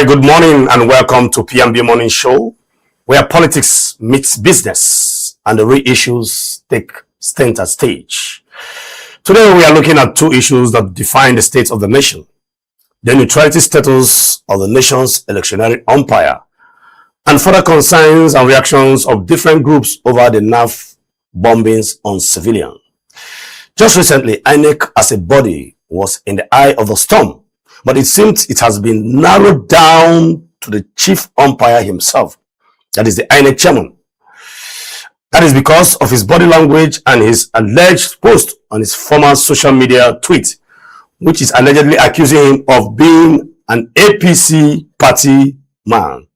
right, good morning and welcome to PMB Morning Show, where politics meets business and the real issues take center stage. Today we are looking at two issues that define the state of the nation: the neutrality status of the nation's electionary umpire, and further concerns and reactions of different groups over the NAF bombings on civilians. Just recently, INEC as a body was in the eye of the storm, but it seems it has been narrowed down to the chief umpire himself, that is the INEC chairman. That is because of his body language and his alleged post on his former social media tweet, which is allegedly accusing him of being an APC party man.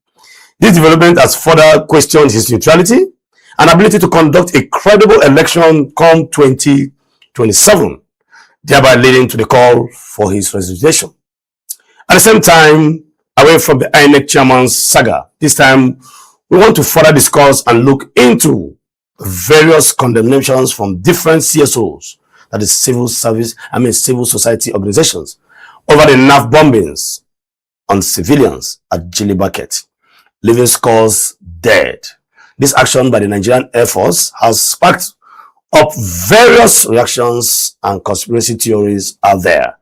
This development has further questioned his neutrality and ability to conduct a credible election come 2027, thereby leading to the call for his resignation. At the same time, away from the INEC chairman's saga, this time we want to further discuss and look into various condemnations from different CSOs, that is civil society organizations, over the NAF bombings on civilians at Jili Market, leaving scores dead. This action by the Nigerian Air Force has sparked up various reactions and conspiracy theories out there,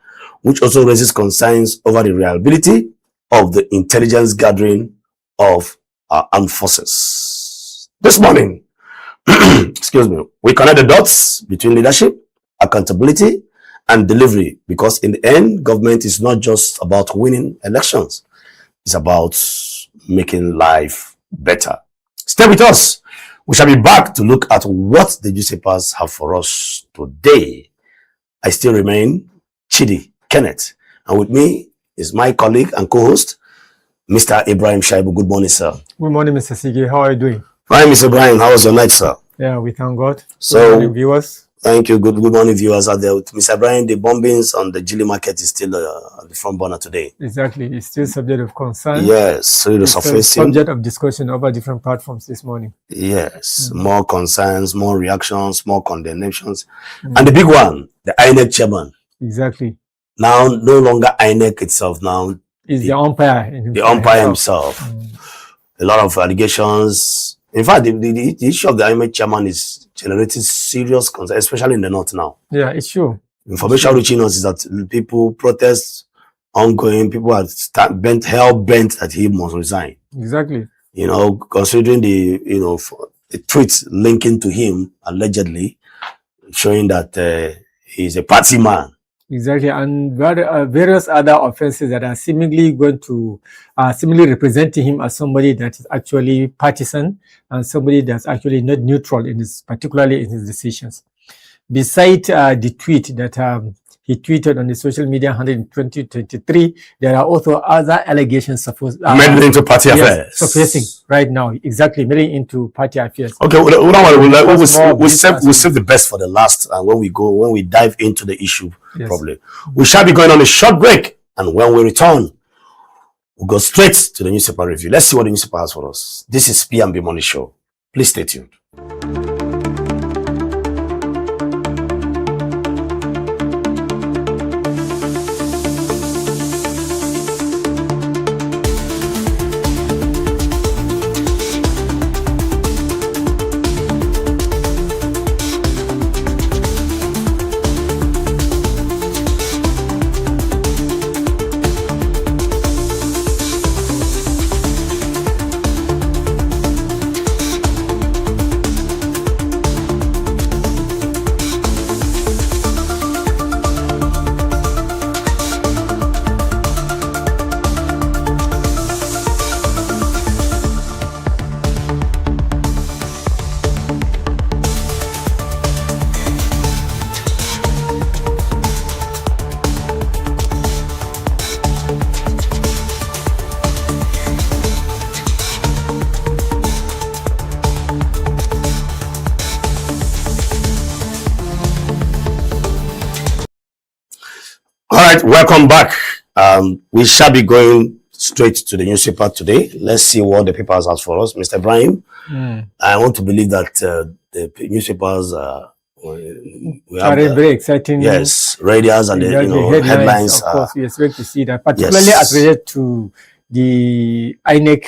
which also raises concerns over the reliability of the intelligence gathering of our armed forces. This morning, excuse me, we connect the dots between leadership, accountability, and delivery, because in the end, government is not just about winning elections. It's about making life better. Stay with us. We shall be back to look at what the newspapers have for us today. I still remain Chidi Kenneth, and with me is my colleague and co-host, Mr. Ibrahim Shaibu. Good morning, sir. Good morning, Mr. Sige. How are you doing? Fine, Mr. Ibrahim. How was your night, sir? Yeah, we thank God. So, good morning, viewers. Thank you. Good morning, viewers out there. With Mr. Ibrahim, the bombings on the Jili Market is still the front burner today. Exactly. It's still subject of concern. Yes. So it's subject of discussion over different platforms this morning. Yes. More concerns, more reactions, more condemnations. And the big one, the INEC chairman. Exactly. Now, no longer INEC itself. Now, is the umpire. The umpire himself. A lot of allegations. In fact, the issue of the INEC chairman is generating serious concern, especially in the north now. Yeah, it's true. Information reaching us is that people protest ongoing. People are hell bent that he must resign. Exactly. You know, considering the tweet linking to him allegedly, showing that he's a party man. Exactly, and various other offenses that are seemingly going to seemingly representing him as somebody that is actually partisan and somebody that's actually not neutral in his, particularly in his decisions. Besides the tweet that he tweeted on the social media handle in 2023, there are also other allegations meddling into party affairs. Surfacing right now, exactly, meddling into party affairs. Okay, we'll save the best for the last, and when we dive into the issue, yes. Probably we shall be going on a short break, and when we return, we'll go straight to the newspaper review. Let's see what the newspaper has for us. This is PMB Morning Show. Please stay tuned. All right, welcome back. We shall be going straight to the newspaper today. Let's see what the papers has for us. Mr. Ibrahim, I want to believe that the newspapers we have very exciting. Yes, radios and the headlines. Of course, we expect to see that, particularly as related to the INEC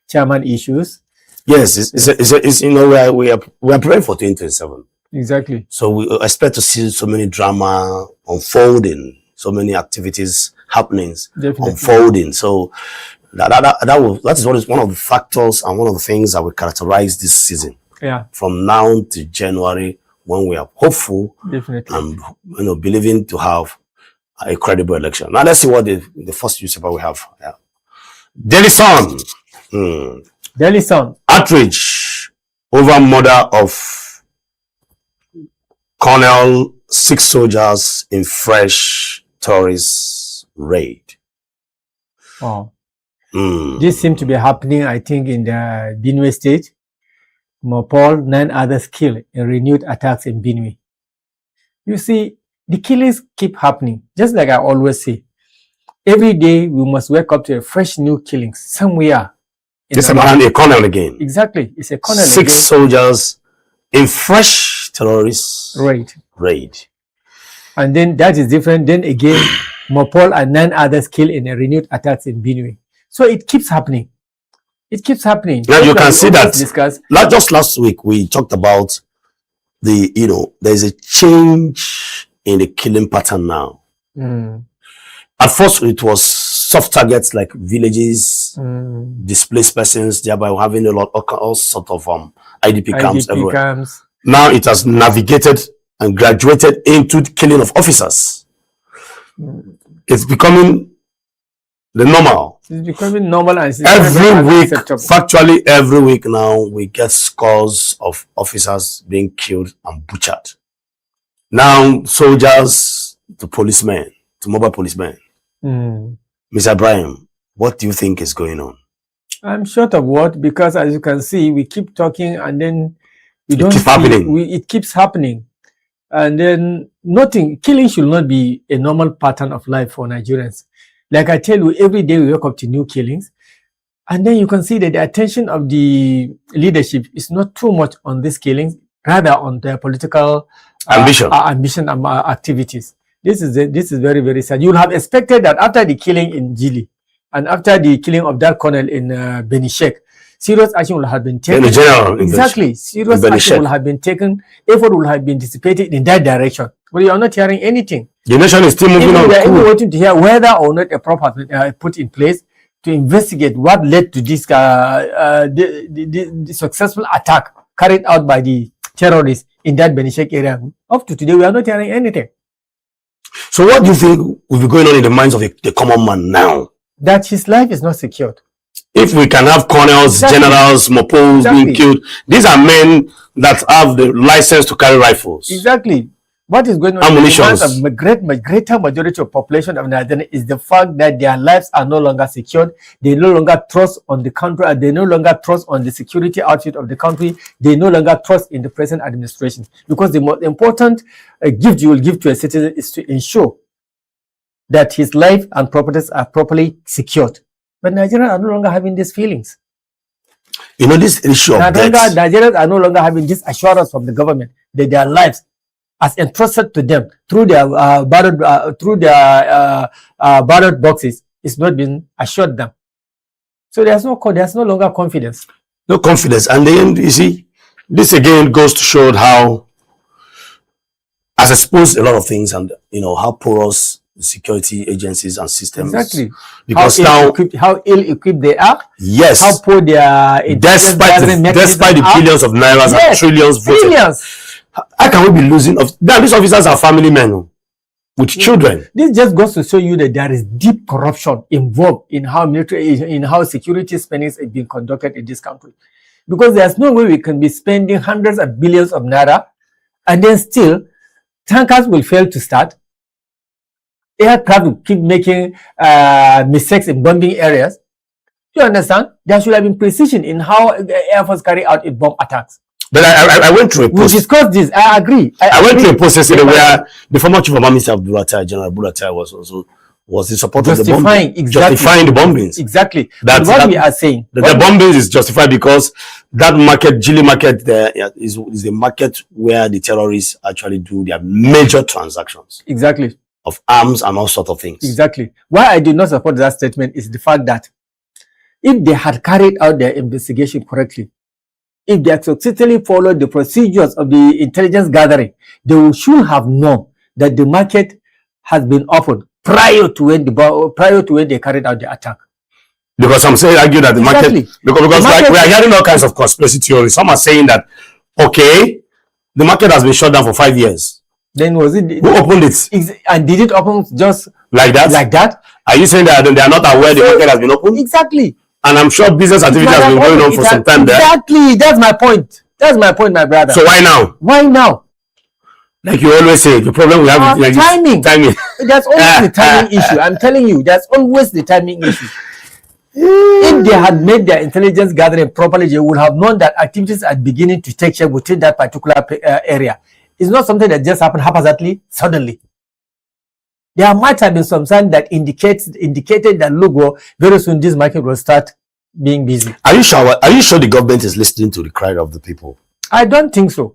chairman issues. Yes, it's you know, we are preparing for 2027. Exactly. So we expect to see so many drama unfolding, so many activities happenings unfolding. So that is what is one of the factors and one of the things that will characterize this season. Yeah. From now to January, when we are hopeful and believing to have a credible election. Now let's see what the first newspaper we have. Yeah. Daily Sun. Daily Sun. Outrage over murder of Colonel, 6 soldiers in fresh terrorist raid. Oh. This seems to be happening, I think, in the Benue state. Mopol, 9 others killed in renewed attacks in Benue. You see, the killings keep happening. Just like I always say, every day we must wake up to a fresh new killing somewhere. This is a colonel again. Exactly. It's a colonel 6 soldiers in fresh terrorist raid. And then that is different. Then again, Mopol and 9 others killed in a renewed attacks in Benue. So it keeps happening. It keeps happening. Now you can see that just last week we talked about there's a change in the killing pattern now. At first it was soft targets like villages, displaced persons, thereby having all sort of IDP camps everywhere. Now it has navigated and graduated into the killing of officers. It's becoming the normal. It's becoming normal, and every week, factually every week now, we get scores of officers being killed and butchered. Now, soldiers to policemen, to mobile policemen. Mr. Ibrahim, what do you think is going on? I'm short of what, because as you can see, we keep talking and then we don't it keeps happening. And then nothing, killing should not be a normal pattern of life for Nigerians. Like I tell you, every day we wake up to new killings. And then you can see that the attention of the leadership is not too much on these killings, rather on their political ambition and activities. This is very, very sad. You would have expected that after the killing in Gili and after the killing of that colonel in Benishek, serious action will have been taken. Exactly. Serious action will have been taken. Effort will have been dissipated in that direction. But you are not hearing anything. The nation is still moving on. We are even waiting to hear whether or not a proper put in place to investigate what led to this the successful attack carried out by the terrorists in that Benishek area. Up to today, we are not hearing anything. So what do you think will be going on in the minds of the common man now? That his life is not secured. If we can have colonels, generals, mopols being killed, these are men that have the license to carry rifles. Exactly. What is going on in the minds of a greater majority of population of Nigeria is the fact that their lives are no longer secured. They no longer trust on the country. They no longer trust on the security outfit of the country. They no longer trust in the present administration. Because the most important gift you will give to a citizen is to ensure that his life and properties are properly secured. But Nigerians are no longer having these feelings. You know, this issue of Nigerians are no longer having this assurance from the government that their lives as entrusted to them through their ballot boxes is not being assured them. So there's no longer confidence. No confidence. And then you see, this again goes to show how has exposed a lot of things, and how porous the security agencies and systems. Exactly. Because how ill-equipped they are. Yes. How poor they are. Despite the billions of naira and trillions. How can we be losing? These officers are family men with children. This just goes to show you that there is deep corruption involved in how security spending is being conducted in this country. Because there's no way we can be spending hundreds of billions of naira and then still tankers will fail to start. Aircraft will keep making mistakes in bombing areas. Do you understand? There should have been precision in how the Air Force carry out its bomb attacks. But I went through a process. We discussed this. I agree. I went through a process where the former chief of army staff, General Buratai, was in support of the bombing. Justifying the bombings. Exactly. That's what we are saying. The bombings is justified because that market, Gili market, there is the market where the terrorists actually do their major transactions. Exactly. Of arms and all sorts of things. Exactly. Why I do not support that statement is the fact that if they had carried out their investigation correctly, if they had successfully followed the procedures of the intelligence gathering, they should have known that the market has been opened prior to when they carried out the attack. Because some say argue that the market, because like we are hearing all kinds of conspiracy theories. Some are saying that okay, the market has been shut down for 5 years. Then was it who opened it? And did it open just like that? Like that? Are you saying that they are not aware the market has been opened? Exactly. And I'm sure business activity has been going on for some time there. Exactly. That's my point. That's my point, my brother. So why now? Why now? Like you always say, the problem we have is like timing. Timing. There's always the timing issue. I'm telling you, there's always the timing issue. If they had made their intelligence gathering properly, they would have known that activities are beginning to take shape within that particular area. It's not something that just happened haphazardly, suddenly. There might have been some sign that indicated that look, well, very soon this market will start being busy. Are you sure? Are you sure the government is listening to the cry of the people? I don't think so.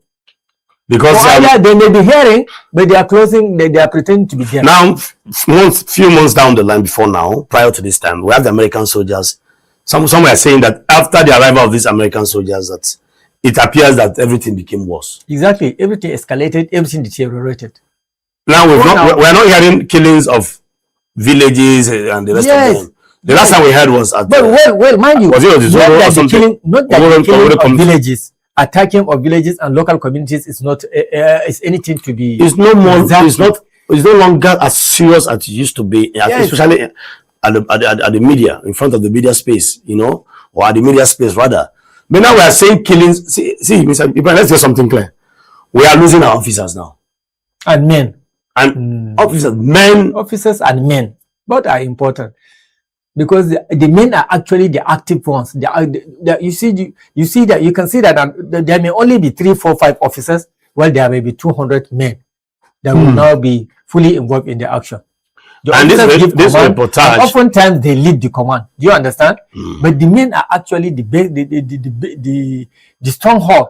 Because they may be hearing, but they are closing. They are pretending to be hearing. Now, few months down the line, before now, prior to this time, we have the American soldiers. Some are saying that after the arrival of these American soldiers, that it appears that everything became worse. Exactly, everything escalated, everything deteriorated. Now we are not hearing killings of villages and the rest of them. The last time we heard was at well, mind you, was it not that the killing of villages, attacking of villages and local communities is not is anything to be. It's no more. Exactly. It's no longer as serious as it used to be, especially at the media, in front of the media space, you know, or at the media space rather. But now we are saying killings. See, Mr. Ibrahim, let's get something clear. We are losing our officers now. And men. And officers and men. Both are important. Because the men are actually the active ones. You can see that there may only be 3, 4, 5 officers, while there may be 200 men that will now be fully involved in the action. And this reportage, oftentimes they lead the command. Do you understand? But the men are actually the stronghold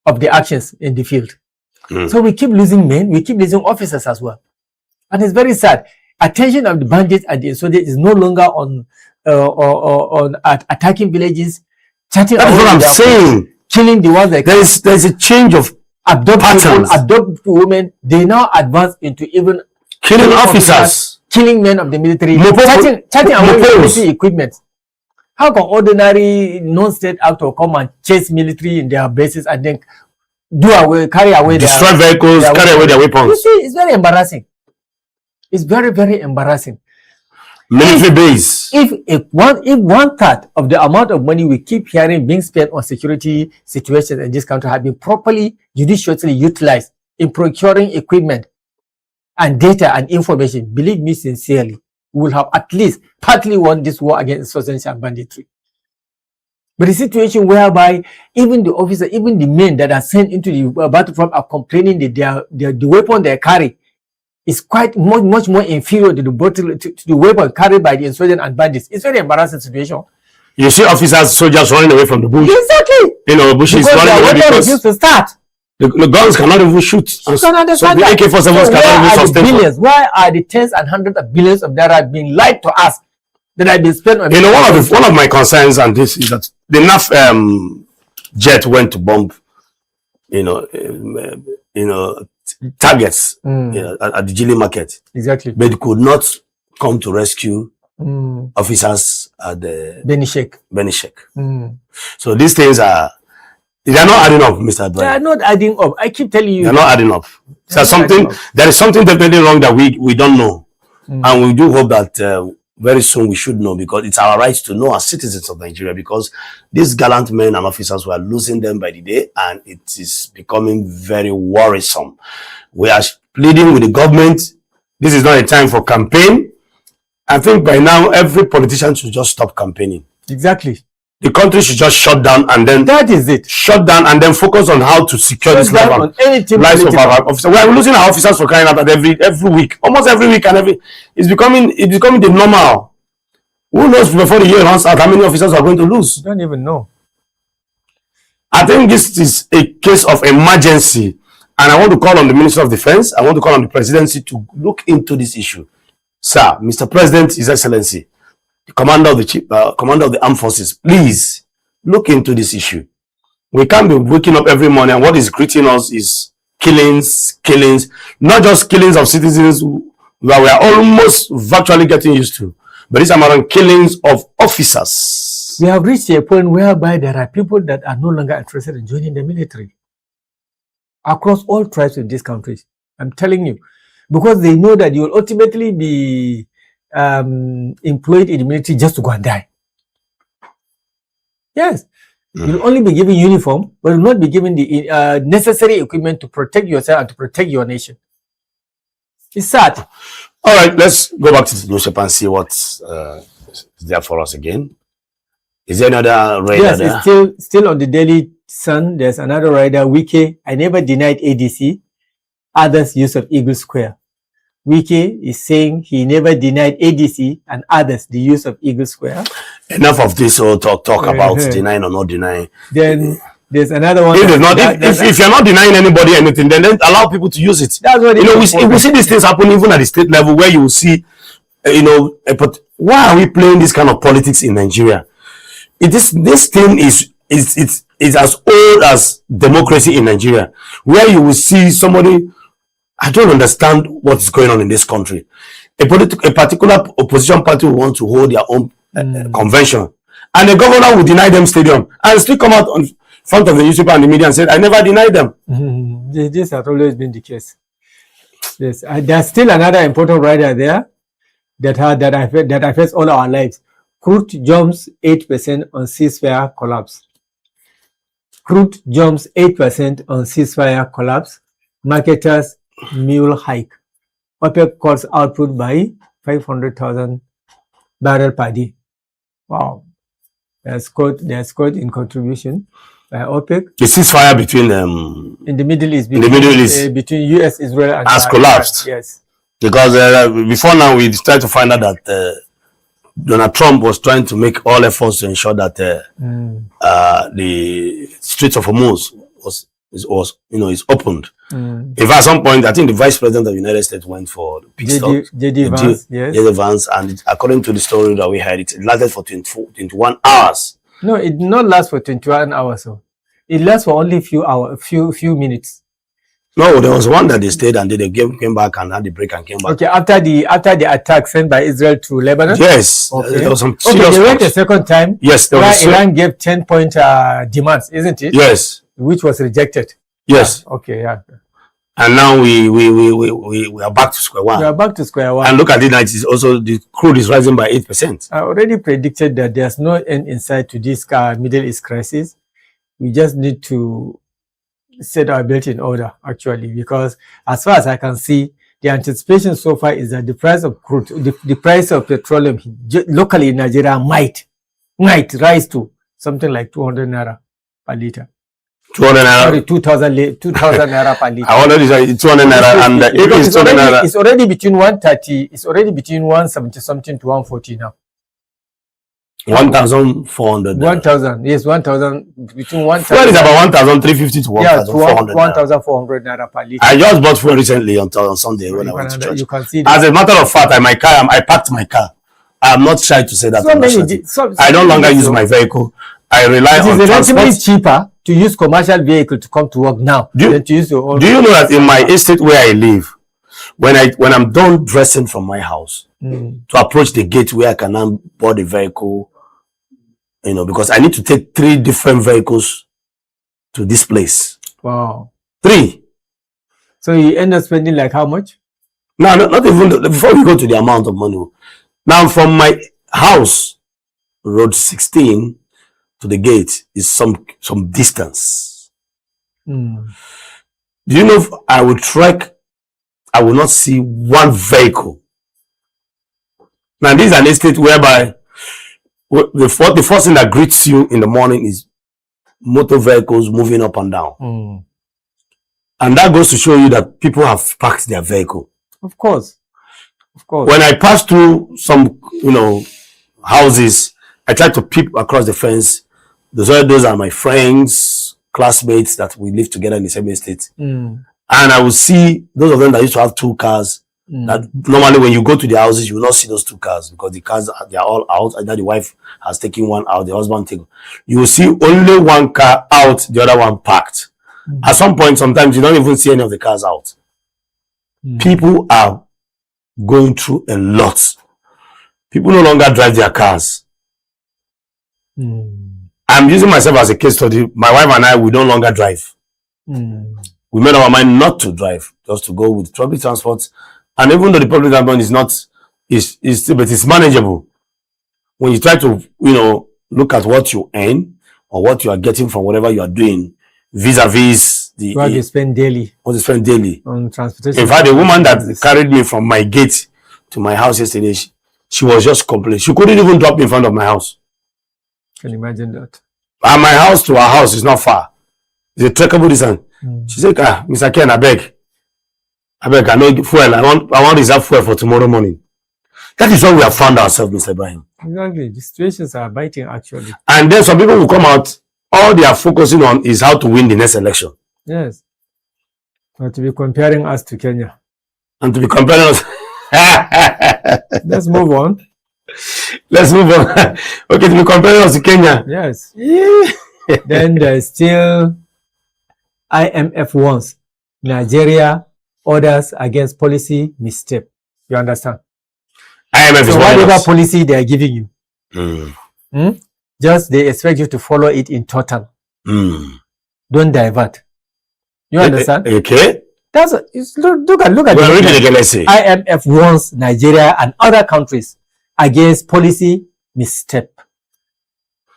of the actions in the field. So we keep losing men, we keep losing officers as well. And it's very sad. Attention of the bandits and the insurgents is no longer on attacking villages, chatting. That's what I'm saying. Killing the ones that there's a change of patterns. Adopt women. They now advance into even killing officers, killing men of the military, chatting away military equipment. How can ordinary non-state actor come and chase military in their bases and then carry away destroy vehicles, carry away their weapons? You see, it's very embarrassing. It's very, very embarrassing. Military base. If one third of the amount of money we keep hearing being spent on security situations in this country had been properly, judiciously utilized in procuring equipment and data and information, believe me sincerely, we will have at least partly won this war against insurgency and banditry. But the situation whereby even the officers, even the men that are sent into the battlefront are complaining that the weapon they carry is quite much more inferior to the weapon carried by the insurgents and bandits. It's a very embarrassing situation. You see officers, soldiers running away from the bush. Exactly. You know, bushes running away because used to start. The guns cannot even shoot. So the AK-47s cannot even sustain. Why are the tens and hundreds of billions of naira being lied to us that have been spent on? You know, one of my concerns and this is that the NAF jet went to bomb, targets at the Gili market. Exactly. But it could not come to rescue officers at the Benishek. So these things they are not adding up, Mr. Advani. They are not adding up. I keep telling you. They are not adding up. There is something definitely wrong that we don't know. And we do hope that very soon we should know, because it's our right to know as citizens of Nigeria, because these gallant men and officers, we are losing them by the day, and it is becoming very worrisome. We are pleading with the government. This is not a time for campaign. I think by now every politician should just stop campaigning. Exactly. The country should just shut down and then shut down and then focus on how to secure this life of our officers. We are losing our officers for crying out every week, almost every week, and it's becoming the normal. Who knows before the year runs out how many officers are going to lose? You don't even know. I think this is a case of emergency, and I want to call on the Minister of Defense. I want to call on the presidency to look into this issue. Sir, Mr. President, His Excellency, the commander of the armed forces, please look into this issue. We can't be waking up every morning and what is greeting us is killings, not just killings of citizens that we are almost virtually getting used to, but it's around killings of officers. We have reached a point whereby there are people that are no longer interested in joining the military across all tribes in these countries. I'm telling you, because they know that you will ultimately be employed in the military just to go and die. Yes. You'll only be given uniform, but will not be given the necessary equipment to protect yourself and to protect your nation. It's sad. All right, let's go back to the newspaper and see what's there for us again. Is there another rider yes, there? It's still on the Daily Sun. There's another rider, Wike. I never denied ADC, others' use of Eagle Square. Wike is saying he never denied ADC and others the use of Eagle Square. Enough of this whole talk about denying or not denying. Then there's another one. If you're not denying anybody anything, then allow people to use it. That's what we see these things happen even at the state level, where you will see, but why are we playing this kind of politics in Nigeria? This thing is as old as democracy in Nigeria, where you will see somebody. I don't understand what's going on in this country. A particular opposition party will want to hold their own convention, and the governor will deny them stadium and still come out on front of the newspaper and the media and say, I never denied them. This has always been the case. Yes, there's still another important rider there that affects all our lives. Crude jumps 8% on ceasefire collapse. Crude jumps 8% on ceasefire collapse. Marketers mule hike. OPEC calls output by 500,000 barrel per day. Wow. There's quote in contribution by OPEC. The ceasefire between in the Middle East, between US, Israel, and has collapsed. Yes. Because before now we tried to find out that Donald Trump was trying to make all efforts to ensure that the Strait of Hormuz is opened. If at some point, I think the Vice President of the United States went for the pit stop. J.D. Vance, yes. J.D. Vance, and according to the story that we had, it lasted for 21 hours. No, it did not last for 21 hours. So it lasts for only few minutes. No, there was one that they stayed and they came back and had the break and came back. Okay, after the attack sent by Israel to Lebanon? Yes. Okay. There was some they went a second time. Yes. There was Iran gave 10-point demands, isn't it? Yes. Which was rejected. Yes. Yeah. Okay, yeah. And now we are back to square one. We are back to square one. And look at it now, it's also the crude is rising by 8%. I already predicted that there's no end in sight to this Middle East crisis. We just need to set our belt in order, actually, because as far as I can see, the anticipation so far is that the price of crude, the price of petroleum locally in Nigeria might rise to something like 200 naira per liter. 200 naira. Sorry, 2,000 naira per liter. I wanted to say 200 naira, and if it's 200 naira, it's already between 130. It's already between 170 something to 140 now. 1,400. 1,000, yes, 1,000 between 1,000. Fuel is about 1,350 to 1,400. 1,400 naira per liter. I just bought fuel recently on Sunday when I went to church. You can see that. As a matter of fact, I packed my car. I'm not shy to say that. I no longer use my vehicle. I rely on transport. It is relatively cheaper to use commercial vehicle to come to work now than to use your own. Do you know that in my estate where I live, when I'm done dressing from my house to approach the gate where I can now board the vehicle, because I need to take 3 different vehicles to this place. Wow. 3. So you end up spending like how much? No, not even before we go to the amount of money. Now from my house, road 16 to the gate is some distance. Do you know if I will trek, I will not see one vehicle. Now this is an estate whereby the first thing that greets you in the morning is motor vehicles moving up and down. And that goes to show you that people have parked their vehicle. Of course. When I pass through some, houses, I try to peep across the fence. Those are my friends, classmates that we live together in the same estate. And I will see those of them that used to have 2 cars That normally when you go to the houses, you will not see those two cars because the cars they are all out. Either the wife has taken one out, the husband take. You will see only one car out, the other one parked. At some point, sometimes you don't even see any of the cars out. People are going through a lot. People no longer drive their cars. I'm using myself as a case study. My wife and I, we no longer drive. We made our mind not to drive, just to go with public transport. And even though the public transport is not, is still, but it's manageable. When you try to, look at what you earn or what you are getting from whatever you are doing, vis-a-vis what you spend daily. What you spend daily on transportation. In fact, the woman that carried me from my gate to my house yesterday, she was just complaining. She couldn't even drop me in front of my house. Can you imagine that? And my house to her house is not far. It's a trackable distance. She said, Mr. Ken, I beg, I know fuel. I want reserve fuel for tomorrow morning. That is what we have found ourselves, Mr. Ibrahim. Exactly. The situations are biting, actually. And then some people will come out, all they are focusing on is how to win the next election. Yes. Or to be comparing us to Kenya. And to be comparing us. Let's move on. Let's move on. Okay, to be comparing us to Kenya. Yes. Then there's still IMF warns Nigeria orders against policy misstep. You understand? IMF is whatever policy they are giving you, just they expect you to follow it in total. Don't divert. You understand? Okay. That's look at IMF warns Nigeria and other countries against policy misstep.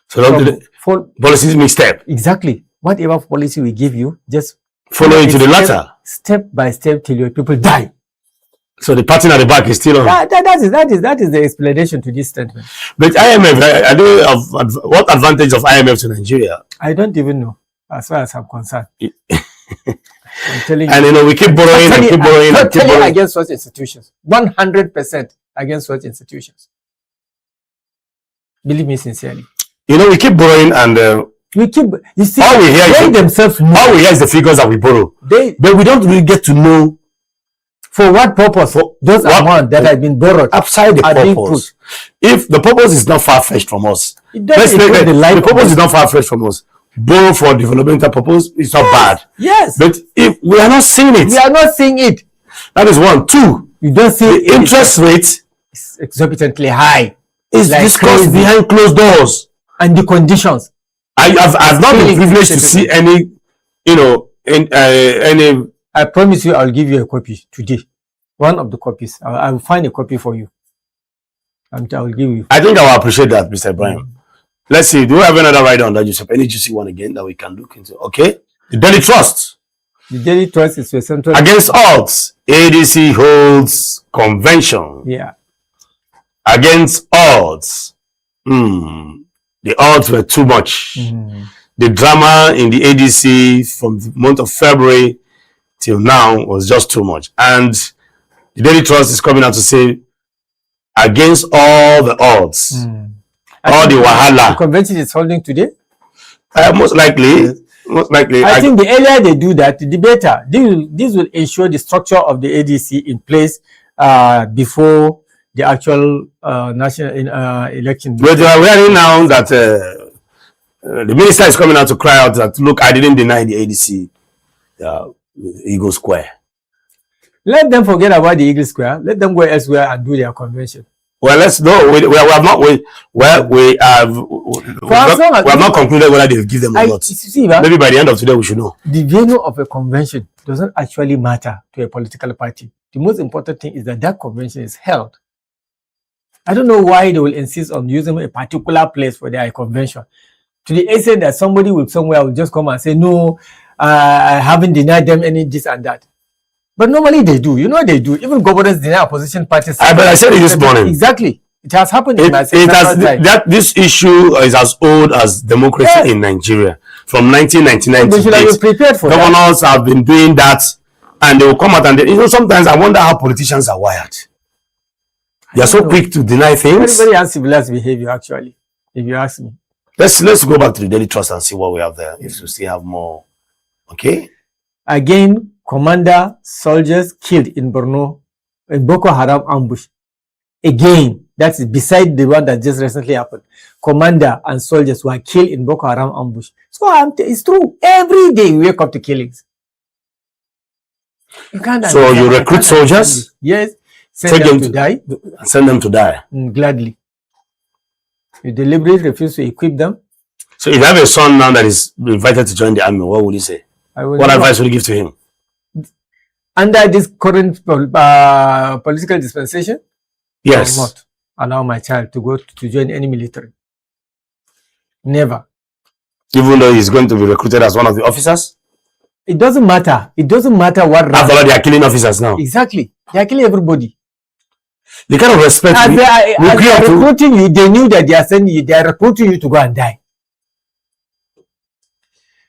So don't policy misstep. Exactly. Whatever policy we give you, just follow it to the latter. Step by step till your people die. So the pattern at the back is still on. That is the explanation to this statement. But IMF, I don't know what advantage of IMF to Nigeria. I don't even know, as far as I'm concerned. I'm telling you. And we keep borrowing and keep borrowing. I'm totally against such institutions. 100% against such institutions. Believe me sincerely. We keep borrowing and we keep. You see, all we hear themselves know. All we hear is the figures that we borrow. But we don't really get to know for what purpose. For those amounts that have been borrowed outside the purpose. If the purpose is not far fetched from us, the purpose is not far fetched from us. Borrow for developmental purpose is not bad. Yes. But if we are not seeing it, that is one. Two, you don't see the interest rate is exorbitantly high. It's like discussed behind closed doors, and the conditions. I've not been privileged to see any, any. I promise you, I'll give you a copy today. One of the copies. I will find a copy for you. And I will give you. I think I will appreciate that, Mr. Ibrahim. Let's see. Do we have another write on that, Joseph? Any juicy one again that we can look into? Okay. The Daily Trust. The Daily Trust is a central. Against odds, ADC holds convention. Yeah. Against odds. The odds were too much. The drama in the ADC from the month of February till now was just too much. And the Daily Trust is coming out to say, against all the odds, all the wahala. The convention is holding today? Most likely. Most likely. I think the earlier they do that, the better. This will ensure the structure of the ADC in place before the actual national election. But we are hearing now that the minister is coming out to cry out that, look, I didn't deny the ADC Eagle Square. Let them forget about the Eagle Square. Let them go elsewhere and do their convention. Well, let's know. We have not concluded whether they've given them or not. Maybe by the end of today we should know. The venue of a convention doesn't actually matter to a political party. The most important thing is that that convention is held. I don't know why they will insist on using a particular place for their convention. To the extent that somebody will somewhere will just come and say, no, I haven't denied them any this and that. But normally they do. They do. Even governors deny opposition parties. But I said it this morning. Exactly. It has happened in this issue is as old as democracy in Nigeria. From 1999 to date. Governors have been doing that, and they will come out and sometimes I wonder how politicians are wired. They are so quick to deny things. Very, very uncivilized behavior, actually, if you ask me. Let's go back to the Daily Trust and see what we have there. If we still have more. Okay. Again, commander soldiers killed in Borno in Boko Haram ambush. Again, that is beside the one that just recently happened. Commander and soldiers were killed in Boko Haram ambush. So it's true. Every day we wake up to killings. You can't. So you recruit soldiers? Yes. Send them to die. Send them to die. Gladly. You deliberately refuse to equip them. So if you have a son now that is invited to join the army, what would you say? What advice would you give to him? Under this current political dispensation, yes, I will not allow my child to go to join any military. Never. Even though he's going to be recruited as one of the officers? It doesn't matter. It doesn't matter what rank. After all, they are killing officers now. Exactly. They are killing everybody. The kind of respect as they are recruiting you, they knew that they are sending you, they are recruiting you to go and die.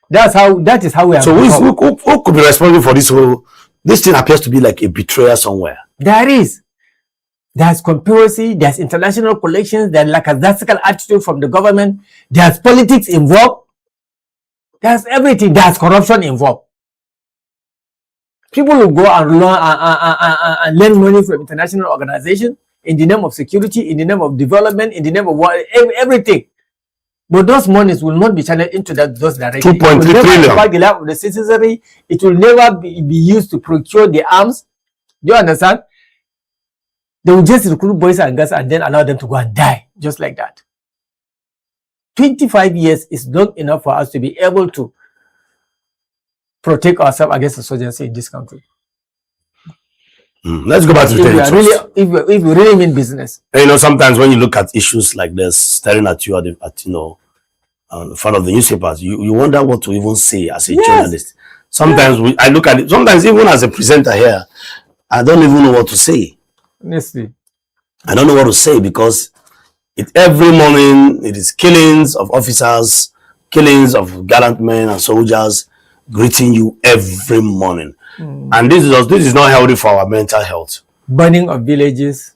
That is how we are. So who could be responsible for this whole? This thing appears to be like a betrayal somewhere. There's conspiracy, there's international collections, there's lackadaisical attitude from the government, there's politics involved, there's everything, there's corruption involved. People will go and lend money from international organizations in the name of security, in the name of development, in the name of everything. But those monies will not be channeled into those directions. 2.3 trillion. By the level of the citizenry, it will never be used to procure the arms. Do you understand? They will just recruit boys and girls and then allow them to go and die, just like that. 25 years is not enough for us to be able to protect ourselves against the insurgency in this country. Let's go back to if we really mean business. You know, sometimes when you look at issues like this, staring at you in front of the newspapers, you wonder what to even say as a journalist. Sometimes I look at it. Sometimes even as a presenter here, I don't even know what to say. Honestly, I don't know what to say because every morning it is killings of officers, killings of gallant men and soldiers greeting you every morning. And this is not healthy for our mental health. Burning of villages,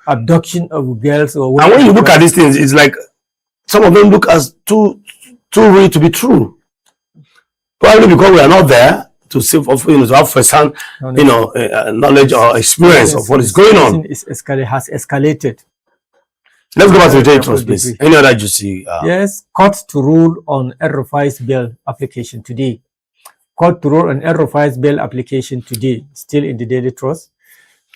abduction of girls. And when you look at these things, it's like some of them look as too real to be true. Probably because we are not there to see, to have first-hand, knowledge or experience of what is going on. Has escalated. Let's go back to the day trust, please. Any other juicy? Yes, court to rule on El-Rufai's bail application today. Court to rule on El-Rufai's bail application today, still in the Daily Trust.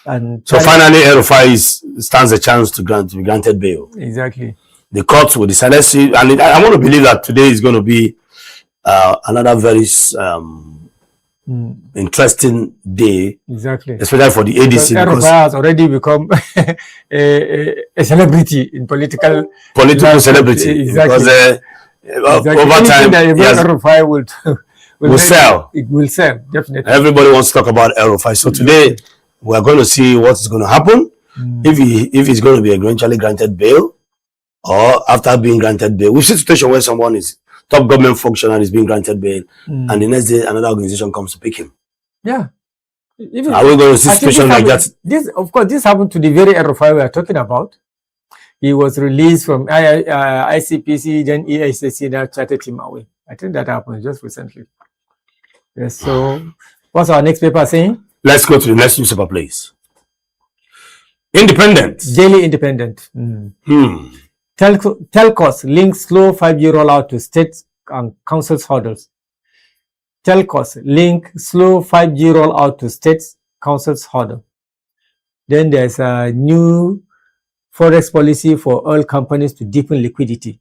And so finally, El-Rufai stands a chance to be granted bail. Exactly. The court will decide. Let's see, and I want to believe that today is going to be another very interesting day. Exactly. Especially for the ADC. El-Rufai has already become a celebrity in political celebrity. Exactly. Because over time, El-Rufai will sell. It will sell, definitely. Everybody wants to talk about El-Rufai. So today, we are going to see what is going to happen. If he's going to be eventually granted bail, or after being granted bail. We see a situation where someone is top government functionary is being granted bail, and the next day another organization comes to pick him. Yeah. Are we going to see a situation like that? Of course, this happened to the very El-Rufai we are talking about. He was released from ICPC, then EACC now charted him away. I think that happened just recently. Yes, so what's our next paper saying? Let's go to the next newspaper, please. Independent. Daily Independent. Telcos link slow 5G rollout to states and councils hurdles. Telcos link slow 5G rollout to states councils hurdle. Then there's a new forex policy for oil companies to deepen liquidity.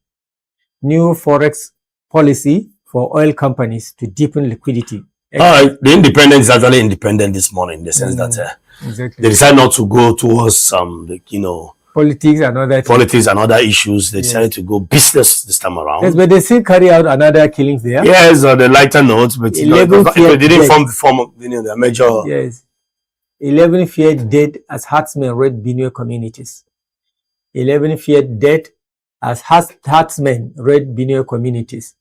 New forex policy for oil companies to deepen liquidity. All right, the Independent is actually independent this morning in the sense that they decide not to go towards politics and other issues. They decided to go business this time around. Yes, but they still carry out another killings there. Yes, on the lighter notes, but they didn't form of the major. Yes, 11 feared dead as herdsmen raid Benue communities. 11 feared dead as herdsmen raid Benue communities.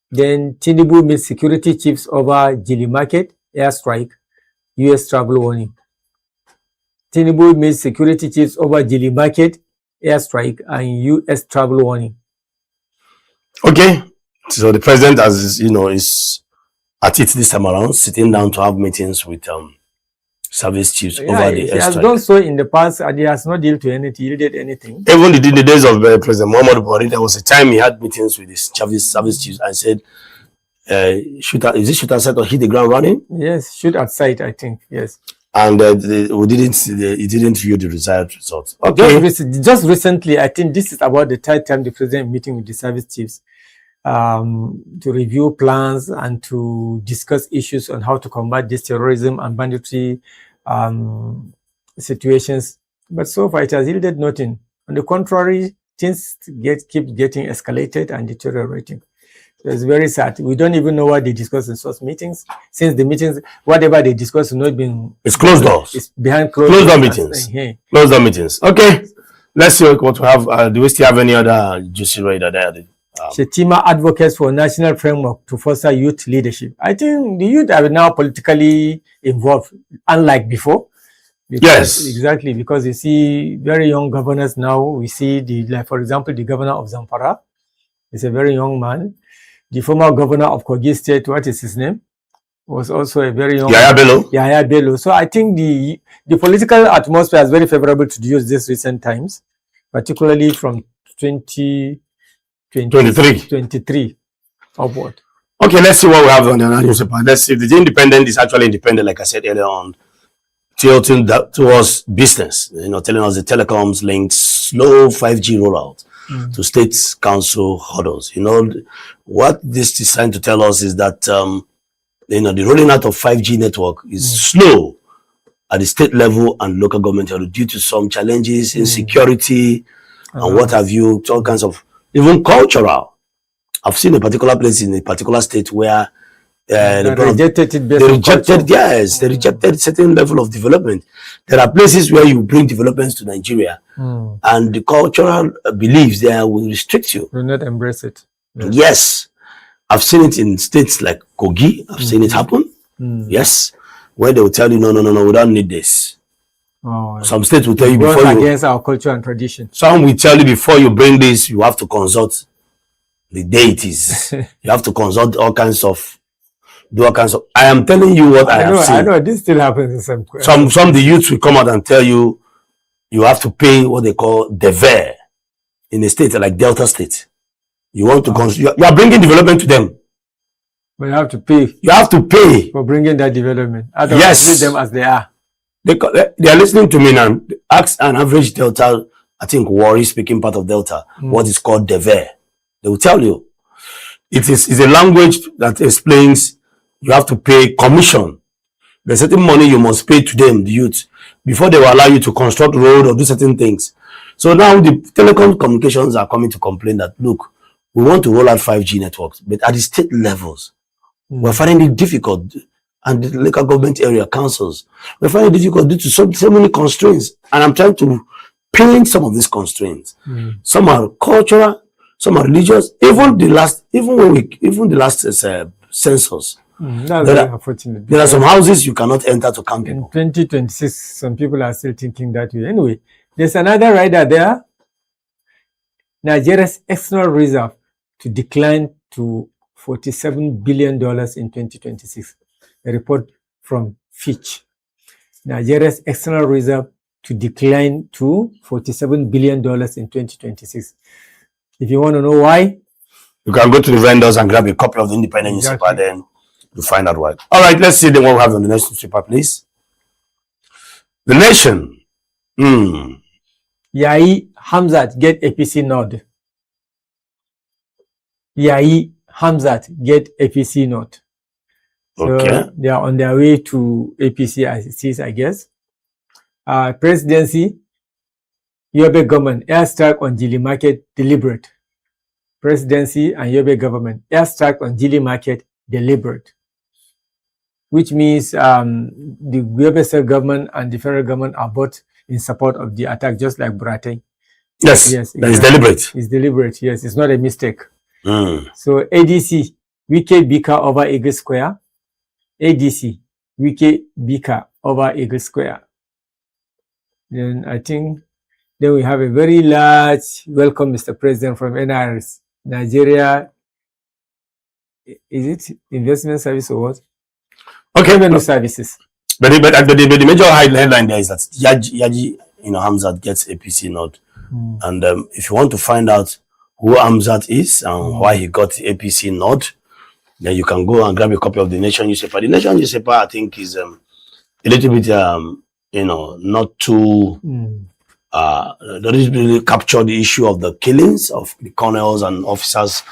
Then Tinubu meets security chiefs over Jili Market, airstrike, US travel warning. Tinubu meets security chiefs over Jili Market, airstrike, and US travel warning. Okay, so the president, as is at it this time around, sitting down to have meetings with service chiefs Yeah, over the he has airstrike. done so in the past, and he has not yielded anything. Even in the days of President Muhammad Buhari, there was a time he had meetings with his service chiefs and said, shoot at sight or hit the ground running? Yes, shoot at sight, I think. Yes. And he didn't view the desired result. Okay. Just recently, I think this is about the third time the president meeting with the service chiefs to review plans and to discuss issues on how to combat this terrorism and banditry situations. But so far, it has yielded nothing. On the contrary, things keep getting escalated and deteriorating. So it's very sad. We don't even know what they discuss in such meetings. Since the meetings, whatever they discuss, has not been. It's closed doors. It's behind closed door meetings. Closed door meetings. Okay. Let's see what we have. Do we still have any other juicy radar there? Shetima advocates for national framework to foster youth leadership. I think the youth are now politically involved, unlike before. Yes, exactly. Because you see very young governors now. We see for example, the governor of Zamfara is a very young man. The former governor of Kogi State, what is his name, was also a very young Yahya Bello. So I think the political atmosphere is very favorable to the youth these recent times, particularly from 2023 upward. Okay, let's see what we have on the newspaper. Let's see if the Independent is actually independent, like I said earlier on, tilting towards business, telling us the telecoms links, slow 5G rollout to state council hurdles. What this is trying to tell us is that, the rolling out of 5G network is slow at the state level and local government level due to some challenges, insecurity, and what have you, all kinds of, even cultural. I've seen a particular place in a particular state where they rejected certain level of development. There are places where you bring developments to Nigeria and the cultural beliefs there will restrict you. Will not embrace it. Yes. I've seen it in states like Kogi. I've seen it happen. Yes. Where they will tell you, no, we don't need this. Some states will tell you before you... against our culture and tradition. Some will tell you before you bring this, you have to consult the deities. You have to consult all kinds of... I am telling you what I have seen. I know, this still happens in some... Some the youths will come out and tell you, you have to pay what they call dever in a state like Delta State. You want to you are bringing development to them. But you have to pay. You have to pay for bringing that development. Otherwise, leave them as they are. They are listening to me now. Ask an average Delta, I think Warri speaking part of Delta, what is called dever. They will tell you. It is a language that explains you have to pay commission. There's certain money you must pay to them, the youth, before they will allow you to construct road or do certain things. So now the telecom communications are coming to complain that, look, we want to roll out 5G networks, but at the state levels, we're finding it difficult. And the local government area councils, we're finding it difficult due to so many constraints. And I'm trying to paint some of these constraints. Some are cultural, some are religious. Even the last census. There are some houses you cannot enter to camp people. In 2026, some people are still thinking that way. Anyway, there's another rider there. Nigeria's external reserve to decline to $47 billion in 2026. A report from Fitch. Nigeria's external reserve to decline to $47 billion in 2026. If you want to know why, you can go to the vendors and grab a copy of the Independent newspaper, then you find out why. All right, let's see the one we have on the next newspaper, please. The Nation. Yayi Hamzat get APC nod. Yayi Hamzat get APC nod. So they are on their way to APC as it is, I guess. Presidency, Yobe government, airstrike on Gili Market, deliberate. Presidency and Yobe government, airstrike on Gili Market, deliberate. Which means the Yobe state government and the federal government are both in support of the attack, just like Burate. Yes, exactly. That is deliberate. It's deliberate, yes. It's not a mistake. So ADC, Wike Bika over Eagle Square. ADC, Wike Bika over Eagle Square. Then I think then we have a very large welcome, Mr. President, from NIRS, Nigeria. Is it investment service or what? Okay, revenue services. the major headline there is that Yaji Hamzat gets APC nod. And if you want to find out who Hamzat is and why he got the APC nod, then you can go and grab a copy of the Nation newspaper. The Nation newspaper, I think, is a little bit, not too, doesn't really capture the issue of the killings of the colonels and officers.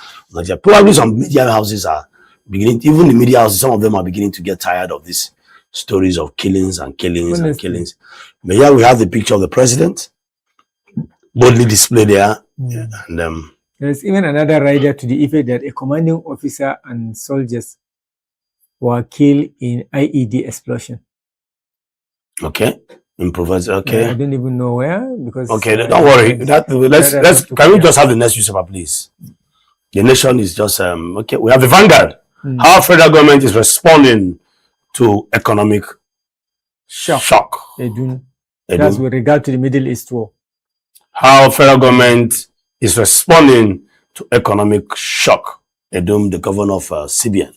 Probably some media houses are beginning, even the media houses, some of them are beginning to get tired of these stories of killings and killings and killings. But here we have the picture of the president, boldly displayed there. And there's even another rider to the effect that a commanding officer and soldiers were killed in IED explosion. Okay, improvised. Okay, I don't even know where because. Okay, don't worry. Can we just have the next newspaper, please? The Nation is just okay. We have the Vanguard. How federal government is responding to economic shock. That's with regard to the Middle East war. How federal government is responding to economic shock. Edum, the governor of CBN,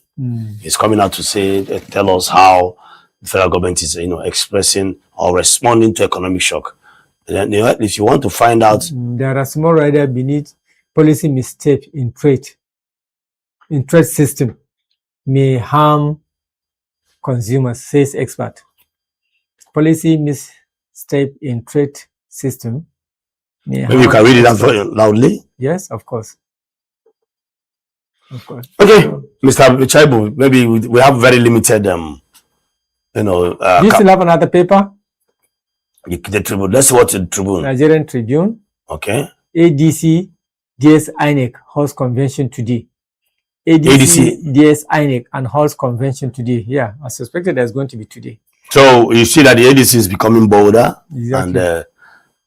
is coming out to tell us how the federal government is, expressing or responding to economic shock. And then, if you want to find out, there are small rider beneath policy mistake in trade system may harm consumers, says expert. Policy mistake in trade system. Maybe you can read it out very loudly. Yes, of course. Of course. Okay, Mr. Chaibu, maybe we have very limited, do you still have another paper? The Tribune. Let's watch the Tribune. Nigerian Tribune. Okay. ADC, DS INEC holds convention today. ADC, DS INEC and holds convention today. Yeah, I suspected there's going to be today. So you see that the ADC is becoming bolder. Exactly.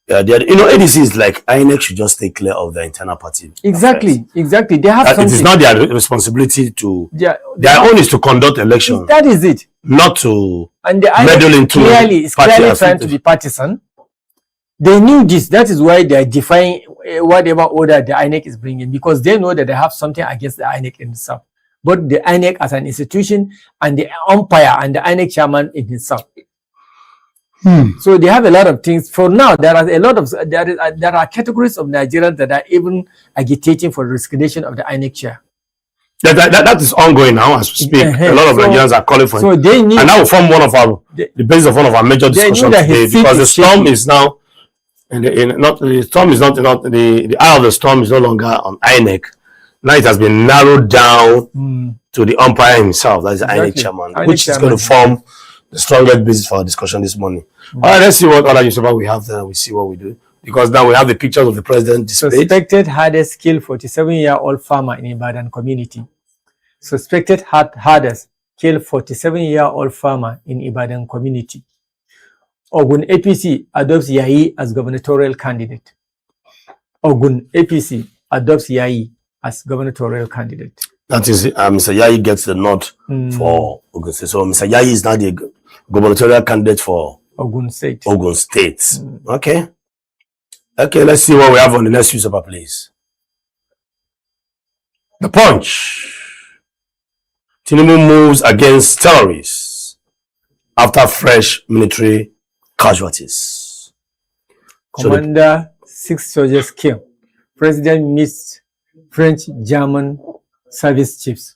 And ADC is like INEC should just stay clear of the internal party. Exactly, exactly. They have something. It is not their responsibility to. Their own is to conduct elections. That is it. Not to and the meddle into clearly trying to be partisan. They knew this. That is why they are defying whatever order the INEC is bringing, because they know that they have something against the INEC in itself. But the INEC as an institution and the umpire and the INEC chairman in itself. So they have a lot of things. For now, there are a lot of there are categories of Nigerians that are even agitating for the resignation of the INEC chair. That is ongoing now as we speak. A lot of Nigerians are calling for it. So they need, and that will form one of our the basis of one of our major discussions today, because the storm is now the eye of the storm is no longer on INEC. Now it has been narrowed down to the umpire himself, that is the INEC chairman, which is going to form the strongest basis for our discussion this morning. All right, let's see what other newspaper we have there. We see what we do, because now we have the pictures of the president displayed. Suspected hardest kill 47-year-old farmer in Ibadan community. Suspected hardest kill 47-year-old farmer in Ibadan community. Ogun APC adopts Yayi as gubernatorial candidate. Ogun APC adopts Yayi as gubernatorial candidate. That is, Mr. Yayi gets the nod for Ogun State. So Mr. Yayi is now the gubernatorial candidate for Ogun State. Ogun State. Okay. Okay, let's see what we have on the next newspaper, please. The Punch. Tinubu moves against terrorists after fresh military casualties. Commander, 6 soldiers killed. President meets French, German service chiefs.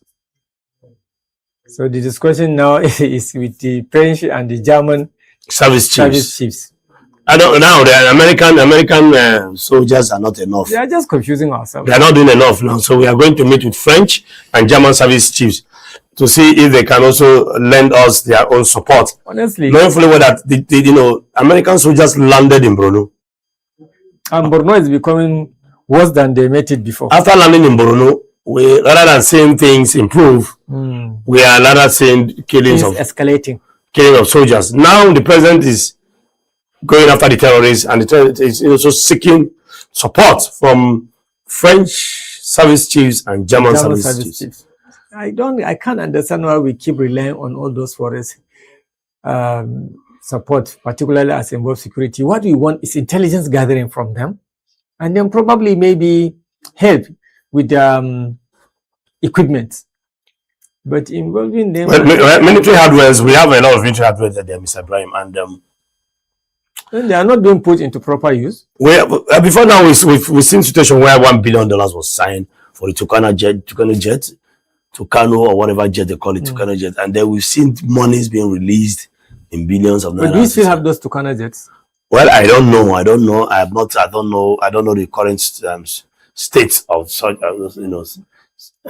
So the discussion now is with the French and the German service chiefs. I don't know. The American soldiers are not enough. They are just confusing ourselves. They are not doing enough now. So we are going to meet with French and German service chiefs to see if they can also lend us their own support. Honestly, knowing fully well that American soldiers landed in Borno. And Borno is becoming worse than they met it before. After landing in Borno, we, rather than seeing things improve, we are rather seeing killing of soldiers. Now the president is going after the terrorists, and the terrorists is also seeking support from French service chiefs and German service chiefs. I can't understand why we keep relying on all those forest support, particularly as involves security. What we want is intelligence gathering from them, and then probably maybe help with equipment. But involving them, military hardware, we have a lot of military hardware there, Mr. Ibrahim, and they are not being put into proper use. Before now, we've seen situation where $1 billion was signed for the Tucano jet, Tucano or whatever jet they call it, Tucano jet, and then we've seen monies being released in billions of naira. But do you still have those Tucano jets? Well, I don't know. I don't know the current state of such,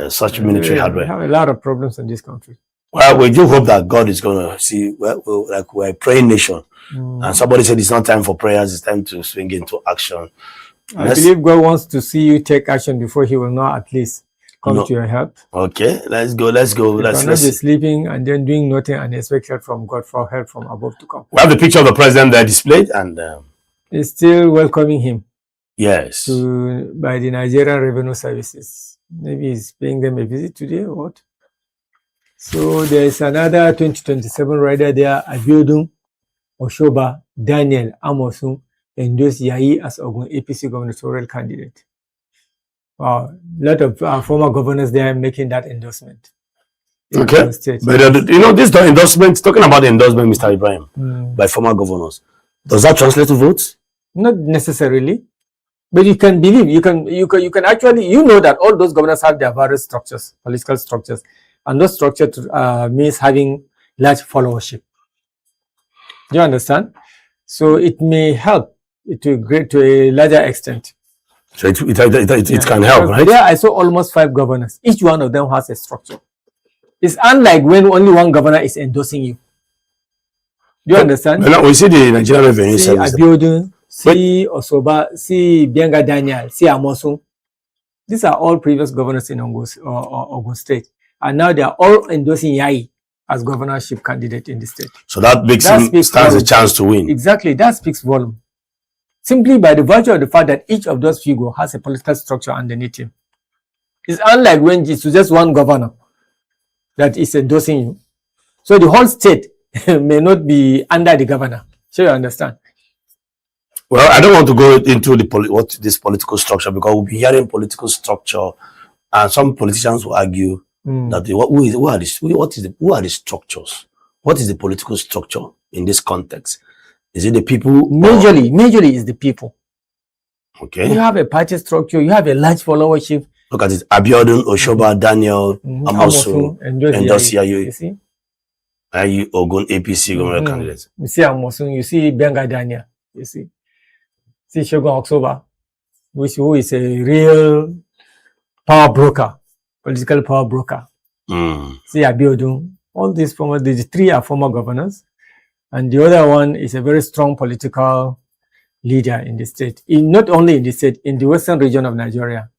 such military hardware. We have a lot of problems in this country. Well, we do hope that God is going to see. Well, like we're a praying nation, and somebody said it's not time for prayers; it's time to swing into action. I believe God wants to see you take action before He will not at least come to your help. Okay, let's go. Let's not be sleeping and then doing nothing and expect help from God for help from above to come. We have the picture of the president there displayed, and it's still welcoming him. Yes, by the Nigerian Revenue Services. Maybe he's paying them a visit today or what? So there is another 2027 rider there, Abiodun Oshoba Daniel Amosun endorsed Yayi as Ogun APC gubernatorial candidate. A lot of former governors there making that endorsement. Okay, but this endorsement, talking about the endorsement, Mr. Ibrahim, by former governors, does that translate to votes? Not necessarily, but you can believe, you can actually, that all those governors have their various structures, political structures, and those structures means having large followership. Do you understand? So it may help to a larger extent. So it can help, right? There I saw almost 5 governors. Each one of them has a structure. It's unlike when only one governor is endorsing you. Do you understand? Now we see the Nigerian Revenue Service. See Abiodun, see Osoba, see Bienga Daniel, see Amosun. These are all previous governors in Ogun State. And now they are all endorsing Yayi as governorship candidate in the state. So that makes him stands a chance to win. Exactly. That speaks volume. Simply by the virtue of the fact that each of those figures has a political structure underneath him. It's unlike when it's just one governor that is endorsing you. So the whole state may not be under the governor. So you understand? Well, I don't want to go into this political structure because we'll be hearing political structure, and some politicians will argue that who are the structures? What is the political structure in this context? Is it the people? Majorly is the people. Okay. You have a party structure. You have a large followership. Look at it. Abiodun, Oshoba, Daniel, Amosu, Endosia. You see? Yayi Ogun APC government candidates. You see Amosun. You see Benga Daniel. You see? See Shogun Oksoba, who is a real power broker, political power broker. See Abiodun. All these the 3 are former governors. And the other one is a very strong political leader in the state. Not only in the state, in the western region of Nigeria.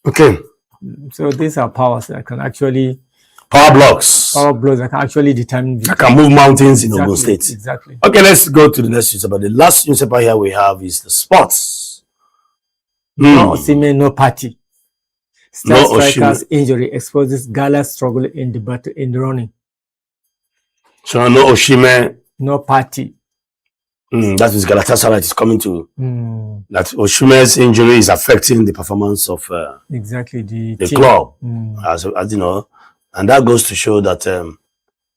Okay. So these are powers that can actually... Power blocks that can actually determine... That can move mountains in Ogun State. Exactly. Okay, let's go to the next newspaper. The last newspaper here we have is the sports. No Osimhen, no party. Star striker's injury exposes Gala's struggle in the running. So no Osimhen, no party. That is Galatasaray is coming to. That Osimhen's injury is affecting the performance of the club, as you know, and that goes to show that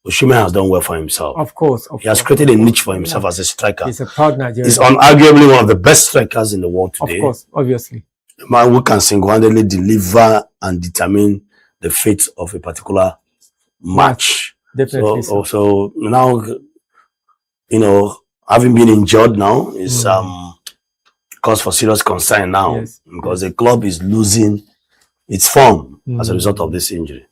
Osimhen has done well for himself. Of course, he has created a niche for himself as a striker. He's a proud Nigerian. He's unarguably one of the best strikers in the world today. Of course, obviously. A man who can single-handedly deliver and determine the fate of a particular match. Definitely. So now, having been injured now is cause for serious concern now, because the club is losing its form as a result of this injury.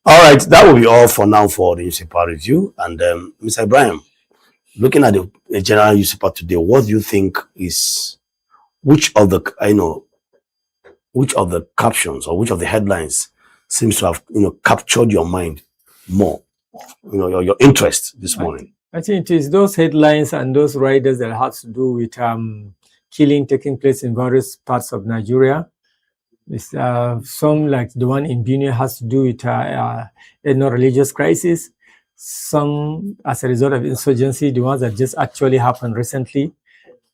All right, that will be all for now for the newspaper review. And Mr. Ibrahim, looking at the general newspaper today, what do you think is which of the captions or which of the headlines seems to have captured your mind more, your interest this morning? I think it is those headlines and those riders that have to do with killing taking place in various parts of Nigeria. It's, some, like the one in Benue, has to do with religious crisis. Some as a result of insurgency, the ones that just actually happened recently.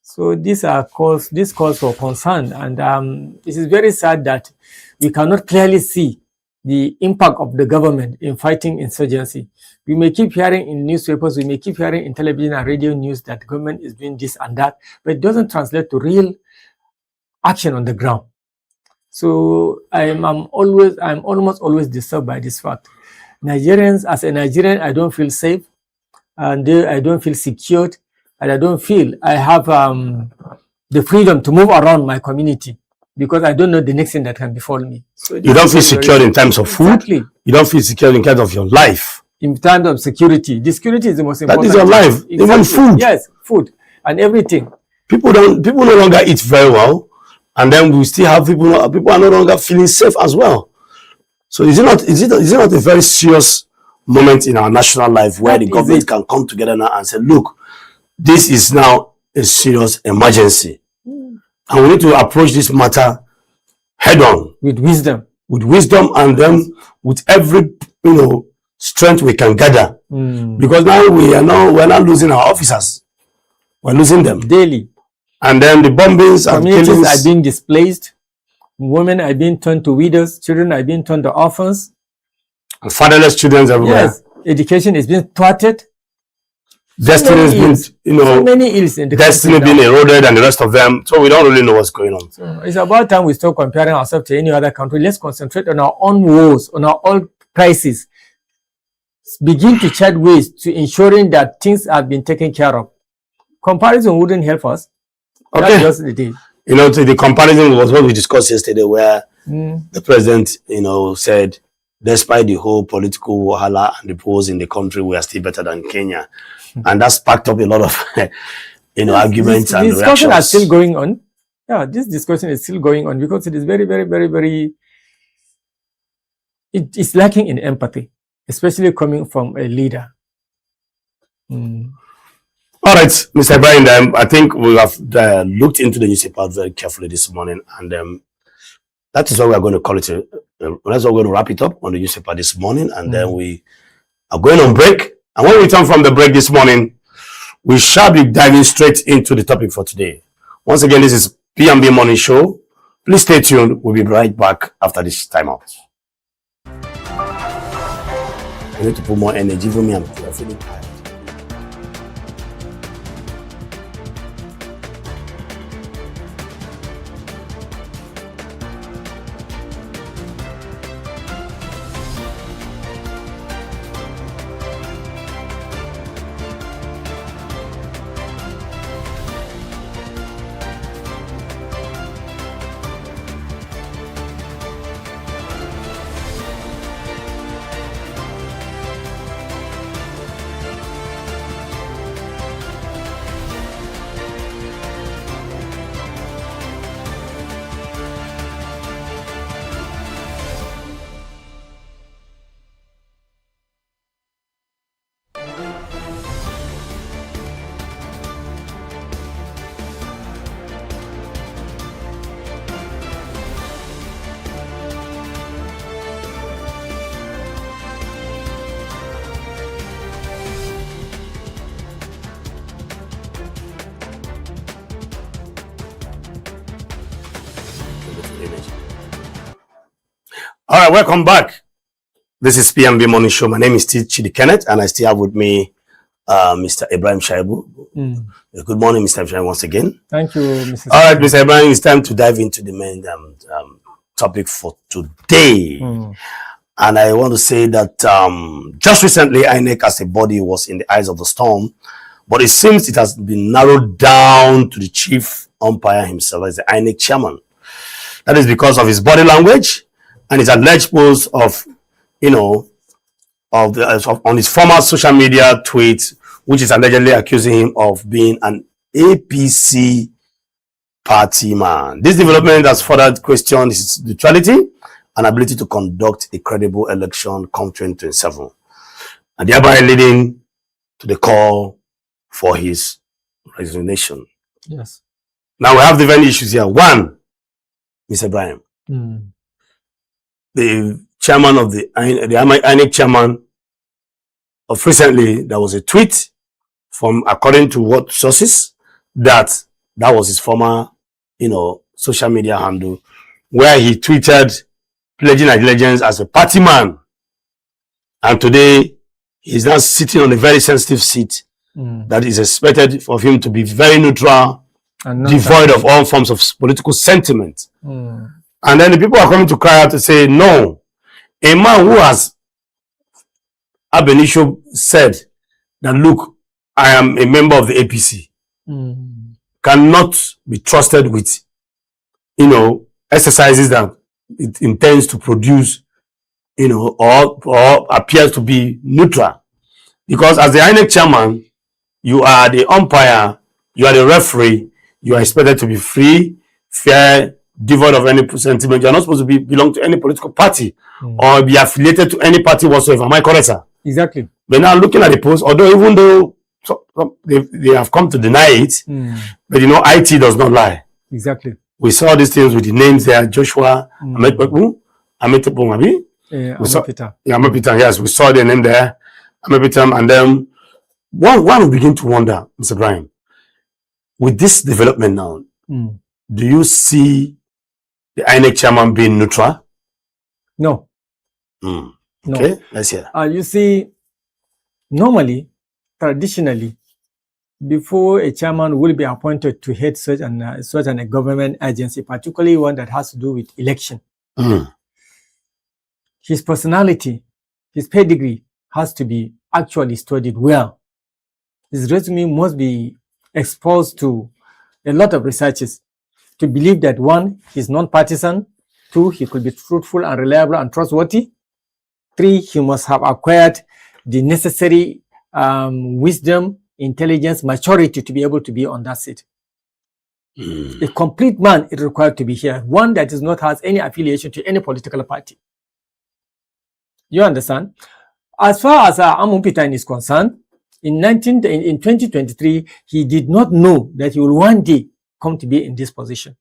So these are calls for concern, and it is very sad that we cannot clearly see the impact of the government in fighting insurgency. We may keep hearing in newspapers, we may keep hearing in television and radio news that the government is doing this and that, but it doesn't translate to real action on the ground. So I'm almost always disturbed by this fact. Nigerians, as a Nigerian, I don't feel safe, and I don't feel secured, and I don't feel I have the freedom to move around my community, because I don't know the next thing that can befall me. So you don't feel secure in terms of food. Exactly. You don't feel secure in terms of your life. In terms of security, the security is the most important. That is your life. Exactly. Even food. Yes, food and everything. People no longer eat very well, and then we still have people are no longer feeling safe as well. So is it not a very serious moment in our national life where the government can come together now and say, look, this is now a serious emergency, and we need to approach this matter head on with wisdom, and then with every strength we can gather, because now we're not losing our officers, we're losing them daily, and then the bombings and communities killings are being displaced, women are being turned to widows, children are being turned to orphans, and fatherless children everywhere. Yes, education is being thwarted. Destiny has been, so many ills in the destiny being eroded and the rest of them. So we don't really know what's going on. So it's about time we stop comparing ourselves to any other country. Let's concentrate on our own woes, on our own crises. Begin to chart ways to ensuring that things have been taken care of. Comparison wouldn't help us. Okay. That's just the day. The comparison was what we discussed yesterday, where the president, said, despite the whole political wahala and the polls in the country, we are still better than Kenya. And that sparked up a lot of, arguments and reactions. This discussion is still going on. Yeah, this discussion is still going on because it is very, very, very, very, it is lacking in empathy, especially coming from a leader. All right, Mr. Ibrahim, I think we have looked into the newspaper very carefully this morning, and that is what we are going to call it. That's what we're going to wrap it up on the newspaper this morning, and then we are going on break. And when we return from the break this morning, we shall be diving straight into the topic for today. Once again, this is PMB Morning Show. Please stay tuned. We'll be right back after this timeout. I need to put more energy for me. I'm feeling tired. All right, welcome back. This is PMB Morning Show. My name is Chidi Kenneth, and I still have with me Mr. Ibrahim Shaibu. Good morning, Mr. Ibrahim, once again. Thank you, Mr. All right, Mr. Ibrahim, it's time to dive into the main topic for today. And I want to say that just recently, INEC as a body was in the eyes of the storm, but it seems it has been narrowed down to the chief umpire himself as the INEC chairman. That is because of his body language and his alleged post of, on his former social media tweet, which is allegedly accusing him of being an APC party man. This development has further questioned his neutrality and ability to conduct a credible election come 2027, and thereby leading to the call for his resignation. Yes. Now we have different issues here. One, Mr. Ibrahim, the chairman of the INEC chairman of recently, there was a tweet from, according to what sources, that was his former, social media handle, where he tweeted, pledging allegiance as a party man. And today, he's now sitting on a very sensitive seat that is expected for him to be very neutral, and devoid of all forms of political sentiment. And then the people are coming to cry out to say, no, a man who has ab initio said that, look, I am a member of the APC, cannot be trusted with, exercises that it intends to produce, or appears to be neutral. Because as the INEC chairman, you are the umpire, you are the referee, you are expected to be free, fair, devoid of any sentiment. You are not supposed to belong to any political party or be affiliated to any party whatsoever. Am I correct, sir? Exactly. But now looking at the post, even though they have come to deny it, but IT does not lie. Exactly. We saw these things with the names there, Joshua, Ametepo, Amepeter. Yes, we saw the name there, Amepeter, and then one will begin to wonder, Mr. Brian, with this development now, do you see the INEC chairman being neutral? No. Okay, no. Let's hear. You see, normally, traditionally, before a chairman will be appointed to head such a government agency, particularly one that has to do with election, his personality, his pedigree has to be actually studied well. His resume must be exposed to a lot of researches to believe that, one, he's non-partisan, two, he could be truthful and reliable and trustworthy, three, he must have acquired the necessary wisdom, intelligence, maturity to be able to be on that seat. A complete man is required to be here, one that has not has any affiliation to any political party. You understand? As far as Amupitan is concerned, in 2023, he did not know that he will one day come to be in this position.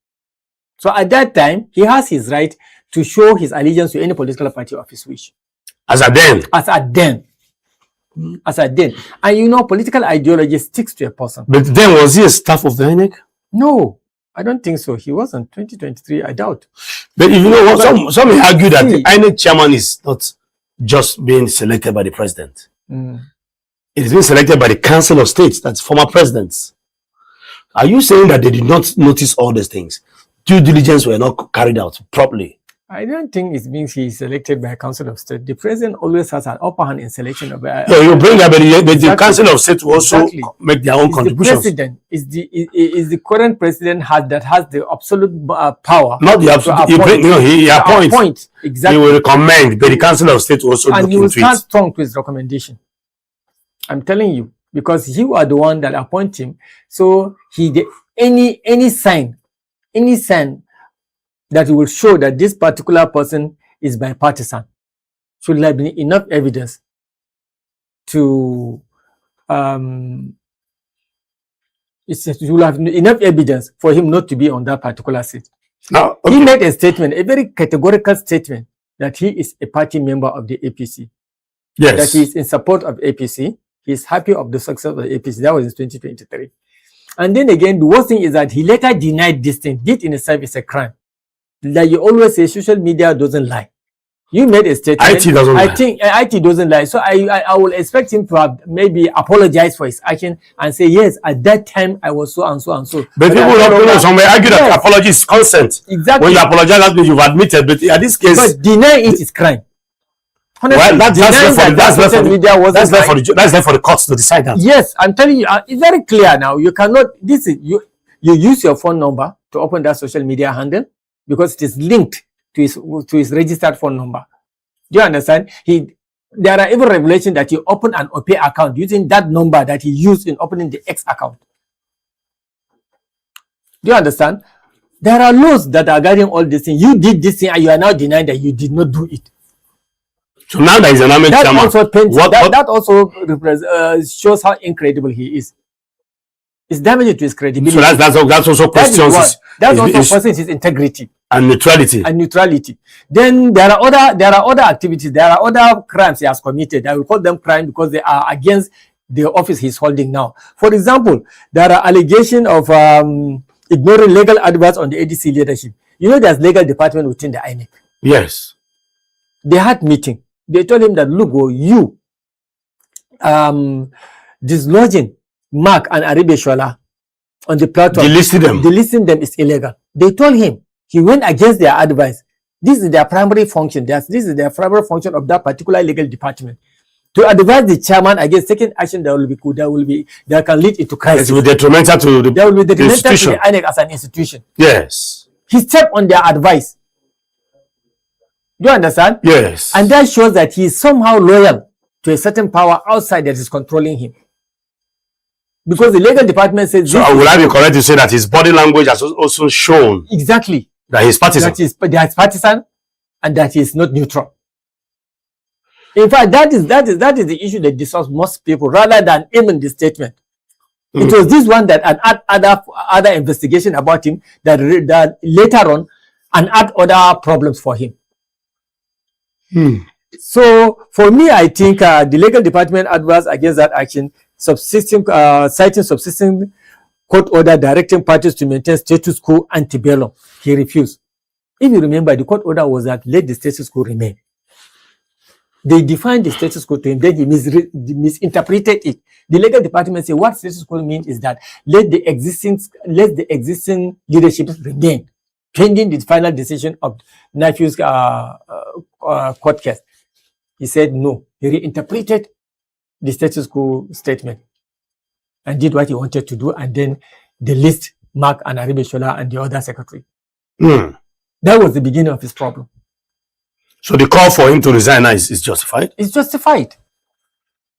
So at that time, he has his right to show his allegiance to any political party of his wish. As at then? As at then. As at then. And political ideology sticks to a person. But then, was he a staff of the INEC? No, I don't think so. He was in 2023, I doubt. But some may argue that the INEC chairman is not just being selected by the president. It is being selected by the Council of States, that's former presidents. Are you saying that they did not notice all these things? Due diligence were not carried out properly? I don't think it means he is selected by a Council of State. The president always has an upper hand in selection of. You bring that, but the Council of State will also make their own contributions. The president is the current president that has the absolute power. Not the absolute. He appoints. Exactly. He will recommend, but the Council of State will also. And he will stand strong to his recommendation. I'm telling you, because you are the one that appoint him. So any sign that will show that this particular person is bipartisan should have been enough evidence to enough evidence for him not to be on that particular seat. Now, he made a statement, a very categorical statement, that he is a party member of the APC. Yes. That he is in support of APC. He is happy of the success of the APC. That was in 2023. And then again, the worst thing is that he later denied this thing, did in itself is a crime. Like you always say, social media doesn't lie. You made a statement. IT doesn't lie. I think IT doesn't lie. So I will expect him to have maybe apologize for his action and say, yes, at that time I was so and so and so. But people some may argue that apology is consent. Exactly. When you apologize, that means you've admitted. But in this case, but denying it is crime. Honestly, well, that's left for the courts to decide that. Yes, I'm telling you, it's very clear now. You cannot. You use your phone number to open that social media handle because it is linked to his registered phone number. Do you understand? There are even regulations that you open an OP account using that number that he used in opening the X account. Do you understand? There are laws that are guiding all this thing. You did this thing and you are now denying that you did not do it. So now there is an amendment. That also shows how incredible he is. It's damaging to his credibility. So that's also questions. That's also questions his integrity and neutrality. Then there are other activities. There are other crimes he has committed. I will call them crime because they are against the office he's holding now. For example, there are allegations of ignoring legal advice on the ADC leadership. You know, there's legal department within the INEC. Yes. They had meeting. They told him that, look, you dislodging Mark and Aribeshola on the platform. Delisting them is illegal. They told him. He went against their advice. This is their primary function. This is their primary function of that particular legal department. To advise the chairman against taking action that can lead into crisis. It will be detrimental to the institution. To the INEC as an institution. Yes. He stepped on their advice. Do you understand? Yes. And that shows that he is somehow loyal to a certain power outside that is controlling him. Because the legal department says... So will I be correct to say that his body language has also shown... Exactly. That he's partisan. That he's partisan and that he is not neutral. In fact, that is the issue that disturbs most people rather than even the statement. It was this one that other investigation about him that later on unearthed other problems for him. So for me, I think the legal department advised against that action, citing subsisting court order directing parties to maintain status quo antebellum. He refused. If you remember, the court order was that let the status quo remain. They defined the status quo to him, then he misinterpreted it. The legal department said what status quo means is that let the existing leadership remain, pending the final decision of nephew's court case. He said no. He reinterpreted the status quo statement and did what he wanted to do, and then they list Mark and Aribeshola and the other secretary. That was the beginning of his problem. So the call for him to resign is justified? It's justified.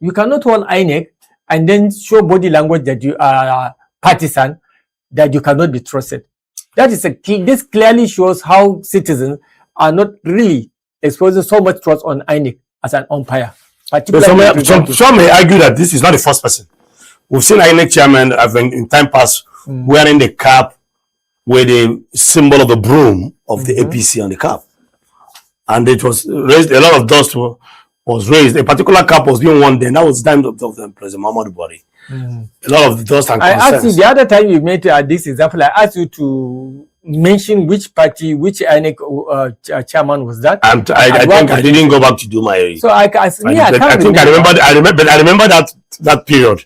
You cannot hold INEC and then show body language that you are partisan, that you cannot be trusted. This clearly shows how citizens are not really exposing so much trust on INEC as an umpire. Some may argue that this is not the first person. We've seen INEC chairman in time past wearing the cap with the symbol of the broom of the APC on the cap. And it was raised, a lot of dust was raised. A particular cap was being worn then. That was the time of President Muhammadu Buhari. A lot of dust and concerns. I asked you the other time you made this example, I asked you to mention which party, which INEC chairman was that. I think I didn't go back to do my... So I remember that period.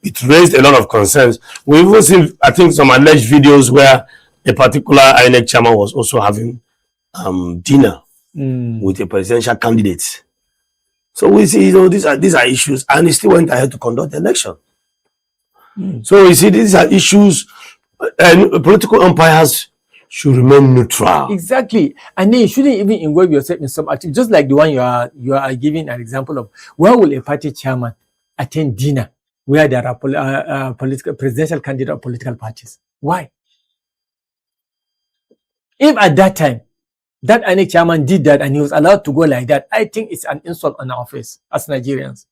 It raised a lot of concerns. We even seen, I think, some alleged videos where a particular INEC chairman was also having dinner with a presidential candidate. So we see, these are issues, and he still went ahead to conduct the election. So you see, these are issues, and political umpires should remain neutral. Exactly, and then you shouldn't even involve yourself in some activity, just like the one you are giving an example of. Where will a party chairman attend dinner where there are presidential candidates of political parties? Why? If at that time that INEC chairman did that and he was allowed to go like that, I think it's an insult on our face as Nigerians.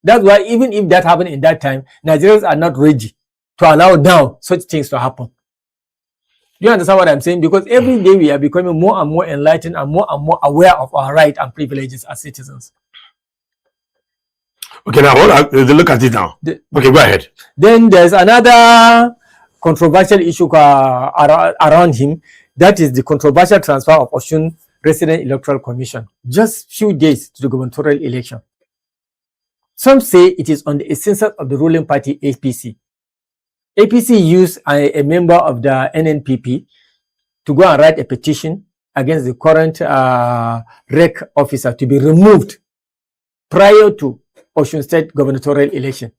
That's why even if that happened in that time, Nigerians are not ready to allow now such things to happen. Do you understand what I'm saying? Because every day we are becoming more and more enlightened and more aware of our rights and privileges as citizens. Okay, now look at it now. Okay, go ahead. Then there's another controversial issue around him. That is the controversial transfer of Osun Resident Electoral Commission just few days to the gubernatorial election. Some say it is on the essence of the ruling party APC. APC used a member of the NNPP to go and write a petition against the current REC officer to be removed prior to Osun State gubernatorial election.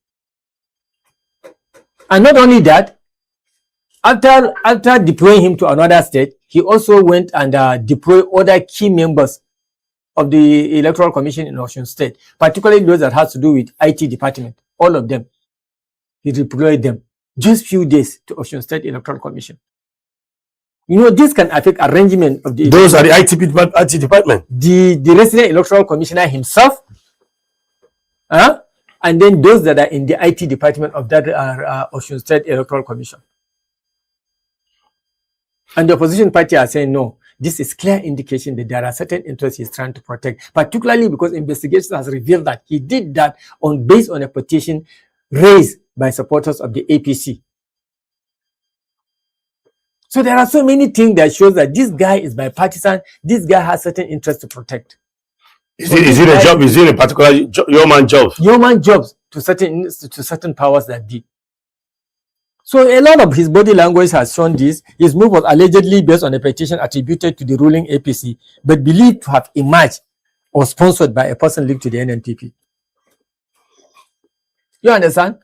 And not only that, after deploying him to another state, he also went and deployed other key members of the Electoral Commission in Osun State, particularly those that has to do with IT department. All of them, he deployed them just few days to Osun State Electoral Commission. You know, this can affect arrangement of the... Those are the IT department. The resident electoral commissioner himself, and then those that are in the IT department of that Osun State Electoral Commission. And the opposition party are saying, no, this is clear indication that there are certain interests he's trying to protect, particularly because investigation has revealed that he did that based on a petition raised by supporters of the APC. So there are so many things that shows that this guy is bipartisan, this guy has certain interests to protect. Is it a job? Is it a particular yeoman job? Yeoman jobs to certain powers that be. So a lot of his body language has shown this. His move was allegedly based on a petition attributed to the ruling APC, but believed to have emerged or sponsored by a person linked to the NNPP. You understand?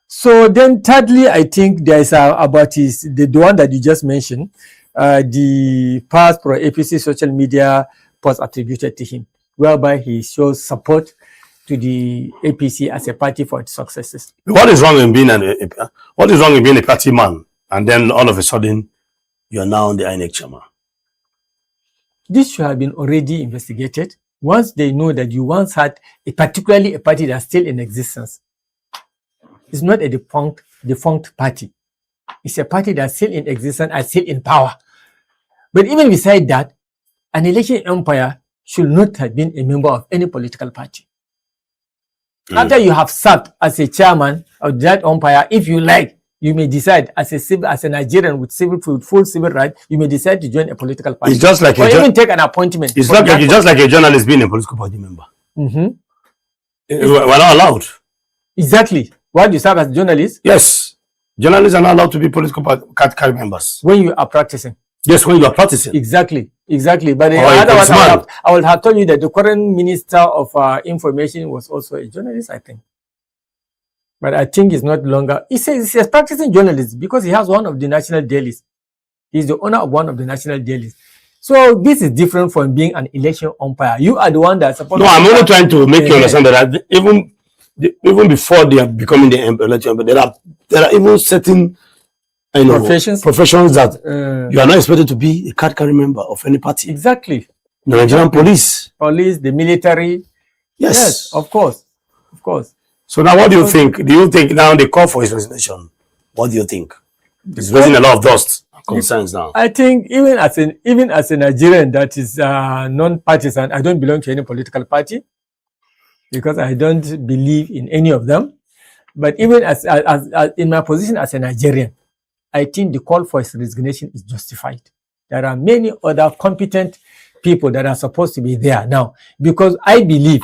So then thirdly, I think there is about the one that you just mentioned, the past pro APC social media post attributed to him, whereby he shows support to the APC as a party for its successes. What is wrong in being a party man, and then all of a sudden you are now the INEC chairman? This should have been already investigated once they know that you once had particularly a party that's still in existence. It's not a defunct party. It's a party that's still in existence and still in power. But even beside that, an election umpire should not have been a member of any political party. After you have served as a chairman of that umpire, if you like, you may decide as a Nigerian with full civil rights, you may decide to join a political party. It's just like or even take an appointment. It's just like a journalist being a political party member. We're not allowed. Exactly. Why do you serve as a journalist? Yes. Journalists are not allowed to be political party members. When you are practicing. Yes, when you are practicing. Exactly. But otherwise, I would have told you that the current Minister of Information was also a journalist, I think. But I think he's not longer. He says he's a practicing journalist because he has one of the national dailies. He's the owner of one of the national dailies. So this is different from being an election umpire. You are the one that's supposed to... No, I'm only trying to make you understand that even before they are becoming the election, but there are even certain professions that you are not expected to be a card-carrying member of any party. Exactly. The Nigerian police, the military. Yes, of course. So now, what do you think? Do you think now the call for his resignation? What do you think? It's raising a lot of dust and concerns now. I think even as a Nigerian that is non-partisan, I don't belong to any political party because I don't believe in any of them. But even as in my position as a Nigerian, I think the call for his resignation is justified. There are many other competent people that are supposed to be there now, because I believe,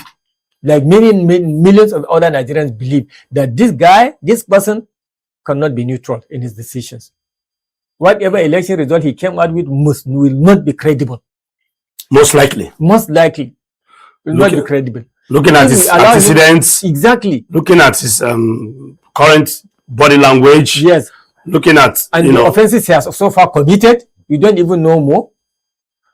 like millions of other Nigerians believe, that this person cannot be neutral in his decisions. Whatever election result he came out with will not be credible. Most likely will not be credible. Looking at his antecedents, exactly. Looking at his current body language, yes. Looking at the offenses he has so far committed, you don't even know more.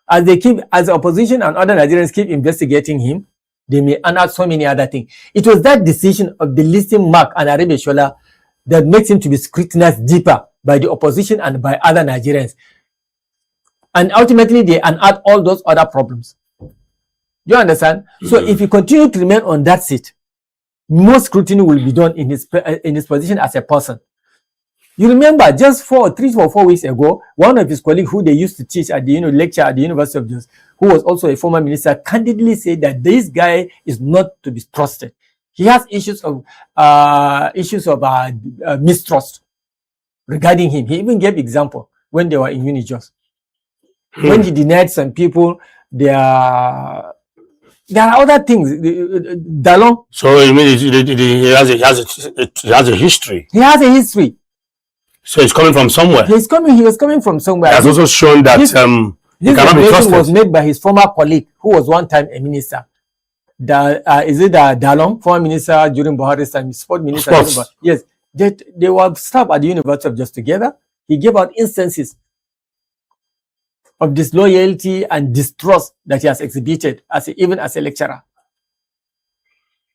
As the opposition and other Nigerians keep investigating him, they may unearth so many other things. It was that decision of delisting Mark and Arebe Shola that makes him to be scrutinized deeper by the opposition and by other Nigerians. And ultimately, they unearth all those other problems. You understand? So if he continues to remain on that seat, more scrutiny will be done in his position as a person. You remember, just 3 or 4 weeks ago, one of his colleagues who they used to teach at the lecture at the University of Jos, who was also a former minister, candidly said that this guy is not to be trusted. He has issues of mistrust regarding him. He even gave example when they were in Unijos. When he denied some people, there are other things. Dalon. So you mean he has a history. He has a history. So he's coming from somewhere. He was coming from somewhere. He has also shown that he cannot be trusted. Was made by his former colleague, who was one time a minister. Dalon, former minister during Buhari's time, sport minister. Yes, they were staff at the University of Jos together. He gave out instances of disloyalty and distrust that he has exhibited even as a lecturer.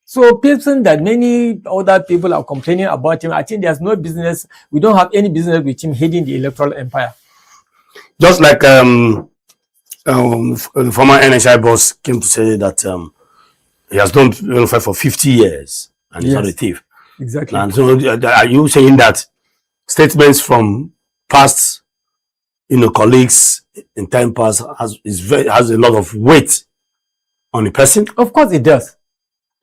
So person that many other people are complaining about him, I think there's no business, we don't have any business with him heading the electoral empire. Just like the former NHI boss came to say that he has done welfare for 50 years and he's not a thief. Exactly. And so are you saying that statements from past colleagues in time past has a lot of weight on the person? Of course it does.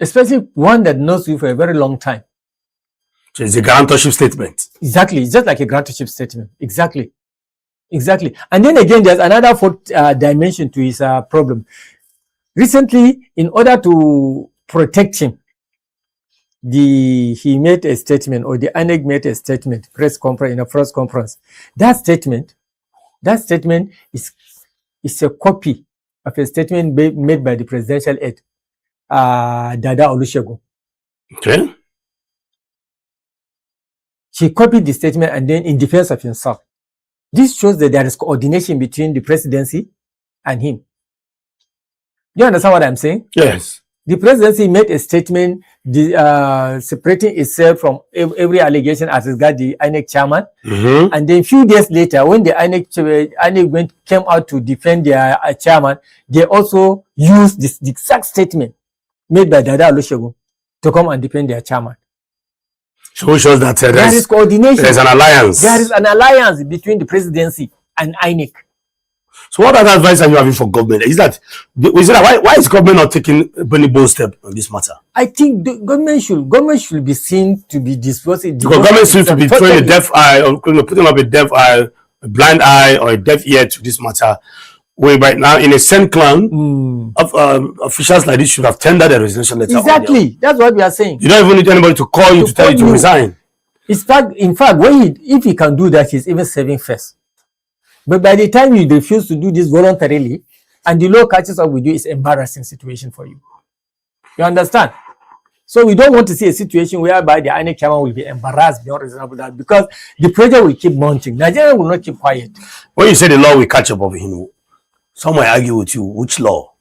Especially one that knows you for a very long time. So it's a guarantorship statement. Exactly. It's just like a guarantorship statement. Exactly. And then again, there's another fourth dimension to his problem. Recently, in order to protect him, he made a statement, or the INEC made a statement, press conference, in a press conference. That statement is a copy of a statement made by the presidential aide, Dada Olusegun. Okay. He copied the statement and then in defense of himself. This shows that there is coordination between the presidency and him. Do you understand what I'm saying? Yes. The presidency made a statement separating itself from every allegation as regards the INEC chairman. And then a few days later, when the INEC came out to defend their chairman, they also used this exact statement made by Dada Olusegun to come and defend their chairman. So it shows that there is coordination. There is an alliance. There is an alliance between the presidency and INEC. So what other advice are you having for government? Why is government not taking any bold step on this matter? I think the government should be seen to be disposing. Because government seems to be throwing a deaf eye, or putting up a deaf eye, a blind eye, or a deaf ear to this matter. Where right now, in a Senate clan, officials like this should have tendered a resignation letter. Exactly, that's what we are saying. You don't even need anybody to call you to tell you to resign. In fact, if he can do that, he's even saving face. But by the time you refuse to do this voluntarily, and the law catches up with you, it's an embarrassing situation for you. You understand? So we don't want to see a situation whereby the INEC chairman will be embarrassed beyond reasonable doubt, because the pressure will keep mounting. Nigeria will not keep quiet. When you say the law will catch up with him, some will argue with you, which law?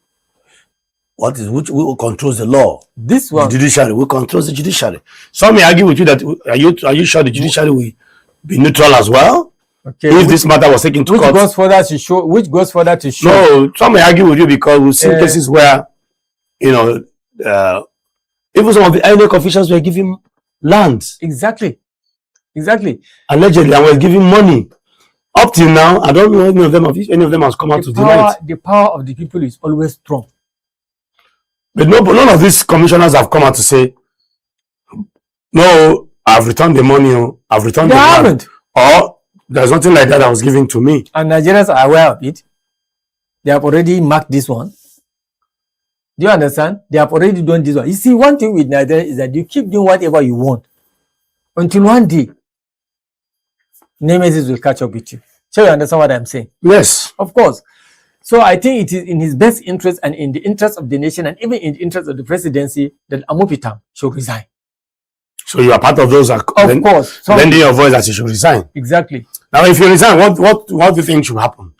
Who controls the law? This one. The judiciary. Who controls the judiciary? Some may argue with you that, are you sure the judiciary will be neutral as well? Okay. If this matter was taken to court. Which goes further to show. No, some may argue with you because we've seen cases where, even some of the INEC officials were giving land. Exactly. Allegedly, and were giving money. Up till now, I don't know if any of them has come out to deny it. The power of the people is always strong. But none of these commissioners have come out to say, no, I've returned the money, I've returned the money. They haven't. Or there's nothing like that was given to me. And Nigerians are aware of it. They have already marked this one. Do you understand? They have already done this one. You see, one thing with Nigeria is that you keep doing whatever you want until one day, nemesis will catch up with you. So you understand what I'm saying? Yes. Of course. So I think it is in his best interest and in the interest of the nation and even in the interest of the presidency that Amopitam should resign. So you are part of those, of course, lending your voice that you should resign. Exactly. Now, if you resign, what do you think should happen?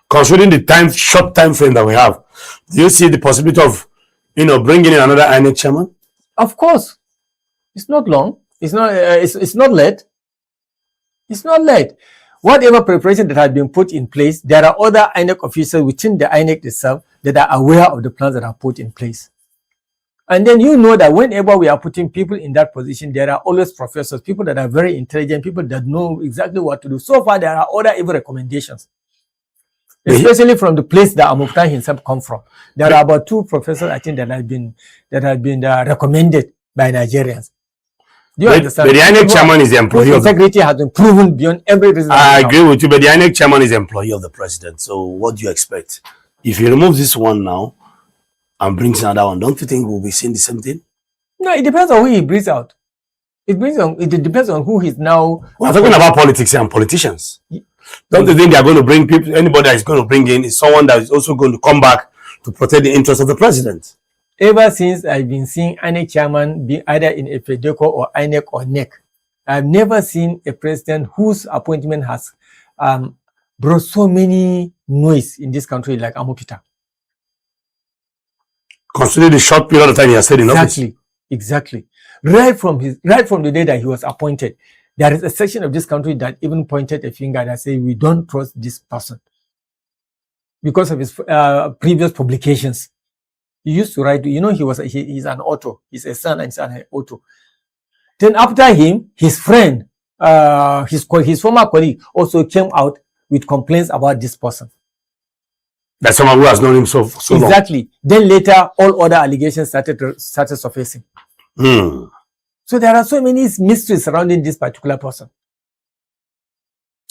Considering the short time frame that we have, do you see the possibility of, bringing in another INEC chairman? Of course. It's not long. It's not. It's not late. It's not late. Whatever preparation that has been put in place, there are other INEC officials within the INEC itself that are aware of the plans that are put in place. And then you know that whenever we are putting people in that position, there are always professors, people that are very intelligent, people that know exactly what to do. So far, there are other even recommendations, especially from the place that Amuktan himself come from. There are about 2 professors, I think, that have been recommended by Nigerians. Do you understand? But the INEC chairman is the employee of the integrity has been proven beyond every reason. I agree with you, but the INEC chairman is the employee of the president. So what do you expect? If you remove this one now and brings another one, don't you think we'll be seeing the same thing? No, it depends on who he brings out. It depends on who he's now. We're talking about politics and politicians. Don't you think they are going to bring people? Anybody that is going to bring in is someone that is also going to come back to protect the interests of the president. Ever since I've been seeing INEC chairman be either in a FEDECO or INEC or NEC, I've never seen a president whose appointment has brought so many noise in this country like Amopita. Considering the short period of time he has stayed in office. Exactly. Right from the day that he was appointed, there is a section of this country that even pointed a finger that said, we don't trust this person because of his previous publications. He used to write, he's an author. He's a son and he's an author. Then after him, his friend, his former colleague also came out with complaints about this person. That's someone who has known him so long. Exactly. Then later, all other allegations started surfacing. So there are so many mysteries surrounding this particular person.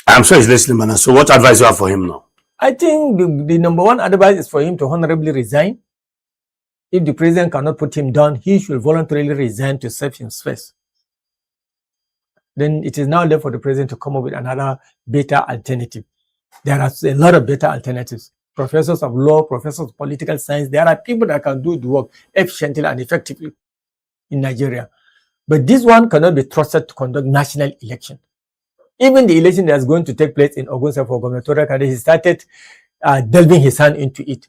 I'm sure he's listening, man. So what advice do you have for him now? I think the number one advice is for him to honorably resign If the president cannot put him down, he should voluntarily resign to save his face. Then it is now left for the president to come up with another better alternative. There are a lot of better alternatives. Professors of law, professors of political science, there are people that can do the work efficiently and effectively in Nigeria. But this one cannot be trusted to conduct national election. Even the election that is going to take place in August for gubernatorial candidate, he started delving his hand into it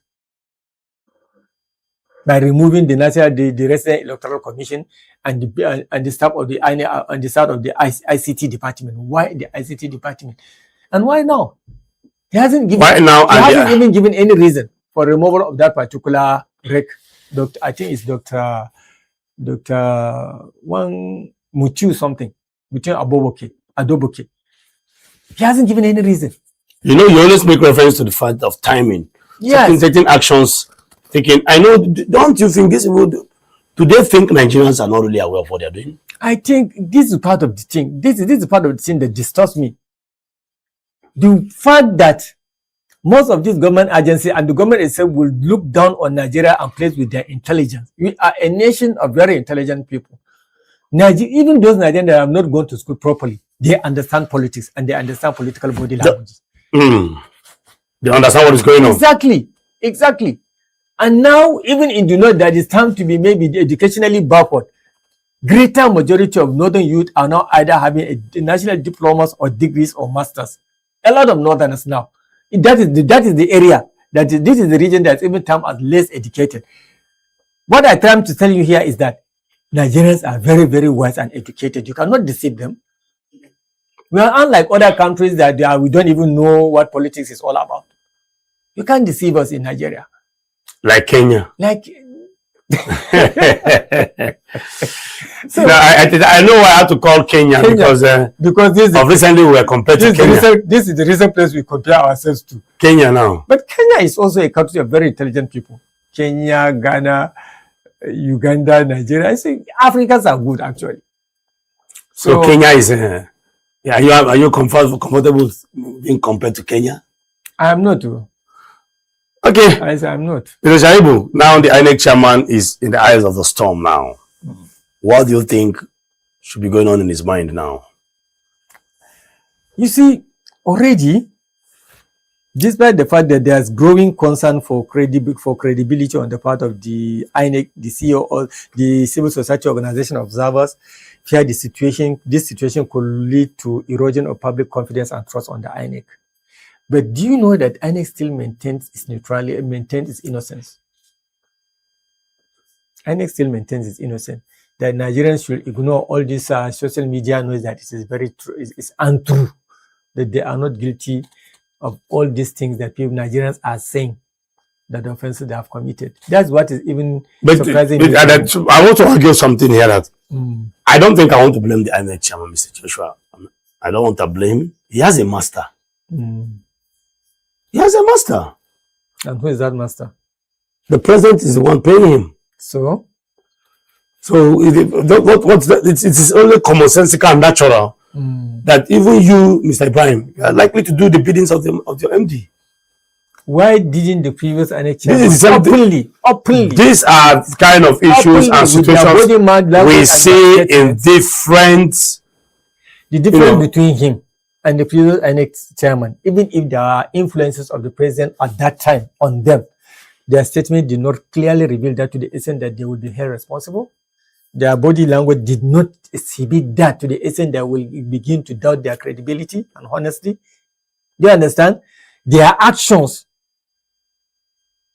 by removing the resident electoral commission and the staff of the INEC and the staff of the ICT department. Why the ICT department? And why now? He hasn't given. Why now? He hasn't even given any reason for removal of that particular rec. I think it's Dr. Wang Mutu something between Adoboke. He hasn't given any reason. You know, you always make reference to the fact of timing. Yes. Taking actions. I know, don't you think this would, do they think Nigerians are not really aware of what they're doing? I think this is part of the thing. This is part of the thing that disturbs me. The fact that most of these government agencies and the government itself will look down on Nigeria and play with their intelligence. We are a nation of very intelligent people. Even those Nigerians that have not gone to school properly, they understand politics and they understand political body languages. They understand what is going on. Exactly. And now, even in the north, that it's time to be maybe educationally backward. Greater majority of northern youth are now either having a national diplomas or degrees or masters. A lot of northerners now. That is the area. This is the region that's even termed as less educated. What I try to tell you here is that Nigerians are very, very wise and educated. You cannot deceive them. We are unlike other countries that we don't even know what politics is all about. You can't deceive us in Nigeria. Like Kenya. So I know why I have to call Kenya. Because recently we were compared to Kenya. This is the recent place we compare ourselves to. Kenya now. But Kenya is also a country of very intelligent people. Kenya, Ghana, Uganda, Nigeria. I think Africans are good actually. So Kenya is are you comfortable being compared to Kenya? I am not. Okay. I'm not. Because Shaibu, now the INEC chairman is in the eyes of the storm now. What do you think should be going on in his mind now? You see, already, despite the fact that there's growing concern for credibility on the part of the INEC, the CEO, or the civil society organization observers, fear this situation could lead to erosion of public confidence and trust on the INEC. But do you know that INEC still maintains its neutrality and maintains its innocence? INEC still maintains its innocence. That Nigerians should ignore all this social media noise that it is very true, it's untrue. That they are not guilty of all these things that people, Nigerians are saying, that the offenses they have committed. That's what is even surprising. I want to argue something here that I don't think I want to blame the INEC chairman, Mr. Joshua. I don't want to blame him. He has a master. He has a master. And who is that master? The president is the one paying him. So it is only commonsensical and natural that even you, Mr. Ibrahim, you are likely to do the biddings of your MD. Why didn't the previous INEC chairman openly? These are kind of issues and situations we see in different. The difference between him and the previous INEC chairman, even if there are influences of the president at that time on them, their statement did not clearly reveal that to the extent that they would be held responsible. Their body language did not exhibit that to the extent that will begin to doubt their credibility and honesty. Do you understand? Their actions,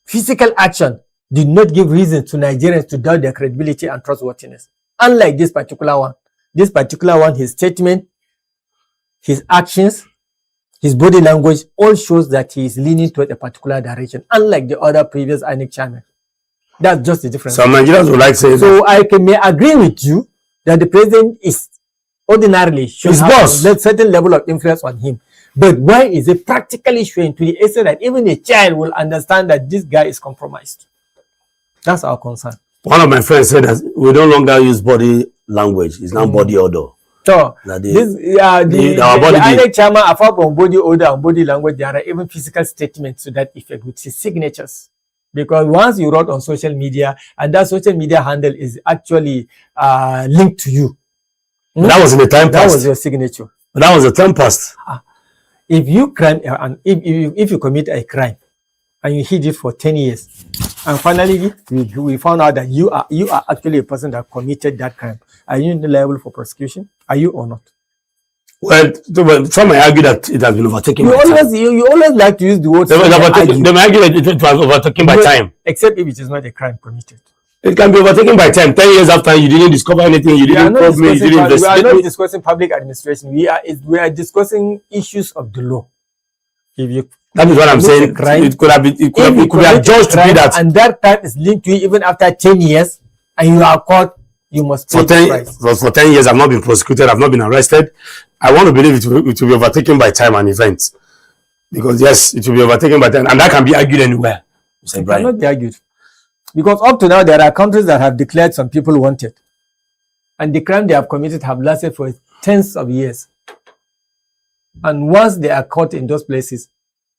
physical action, did not give reason to Nigerians to doubt their credibility and trustworthiness. Unlike this particular one. This particular one, his statement, his actions, his body language all shows that he is leaning toward a particular direction, unlike the other previous INEC chairman. That's just the difference. Some Nigerians would like to say so that. I may agree with you that the president is ordinarily should have a certain level of influence on him. But why is it practically showing to the extent that even a child will understand that this guy is compromised? That's our concern. One of my friends said that we no longer use body language. It's now body odor. So, the INEC chairman, apart from body odor and body language, there are even physical statements to that effect with his signatures. Because once you wrote on social media, and that social media handle is actually linked to you. That was in the time past. That was your signature. That was the time past. If you crime and if you commit a crime and you hid it for 10 years, and finally we found out that you are actually a person that committed that crime, are you liable for prosecution? Are you or not? Well, some may argue that it has been overtaken. You always like to use the word. They may argue that it was overtaken by time. Except if it is not a crime committed. It can be overtaken by time. 10 years after you didn't discover anything, you didn't probe me, you didn't investigate. We are not discussing public administration. We are discussing issues of the law. If you that is what I'm saying. Crime, it could be adjudged to be that. And that time is linked to you even after 10 years, and you are caught, you must pay the price. For 10 years, I've not been prosecuted, I've not been arrested. I want to believe it will be overtaken by time and events. Because yes, it will be overtaken by time, and that can be argued anywhere. It cannot be argued. Because up to now, there are countries that have declared some people wanted. And the crime they have committed have lasted for tens of years. And once they are caught in those places,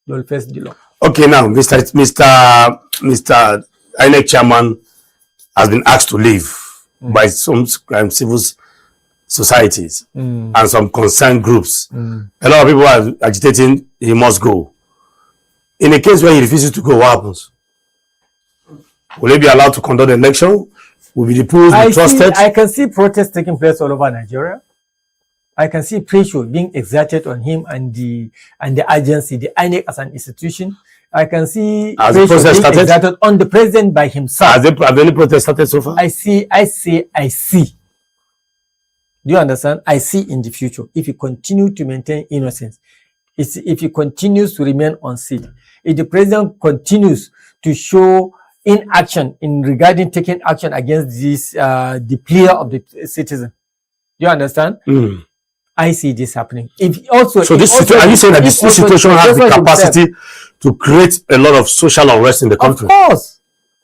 they will face the law. Okay, now, Mr. INEC chairman has been asked to leave by some civil societies and some concerned groups. A lot of people are agitating he must go. In a case where he refuses to go, what happens? Will he be allowed to conduct the election? Will the polls be trusted? I can see protests taking place all over Nigeria. I can see pressure being exerted on him and the agency, the INEC as an institution. I can see pressure being exerted on the president by himself. Have any protests started so far? I see. Do you understand? I see in the future, if he continues to maintain innocence, if he continues to remain on seat, if the president continues to show inaction in regarding taking action against this the plea of the citizen. You understand? I see this happening. Are you saying that this situation has the capacity to create a lot of social unrest in the country?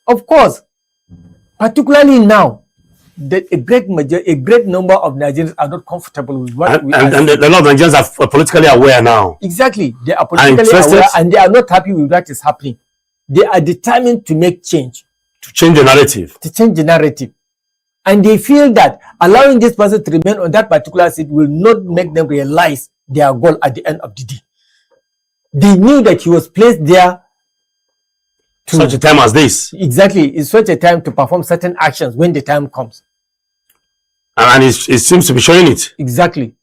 Of course. Particularly now, that a great number of Nigerians are not comfortable with what and a lot of Nigerians are politically aware now. Exactly. They are politically aware and they are not happy with what is happening. They are determined to make change. To change the narrative. And they feel that allowing this person to remain on that particular seat will not make them realize their goal at the end of the day. They knew that he was placed there to such a time as this. Exactly. It's such a time to perform certain actions when the time comes. And it seems to be showing it. Exactly.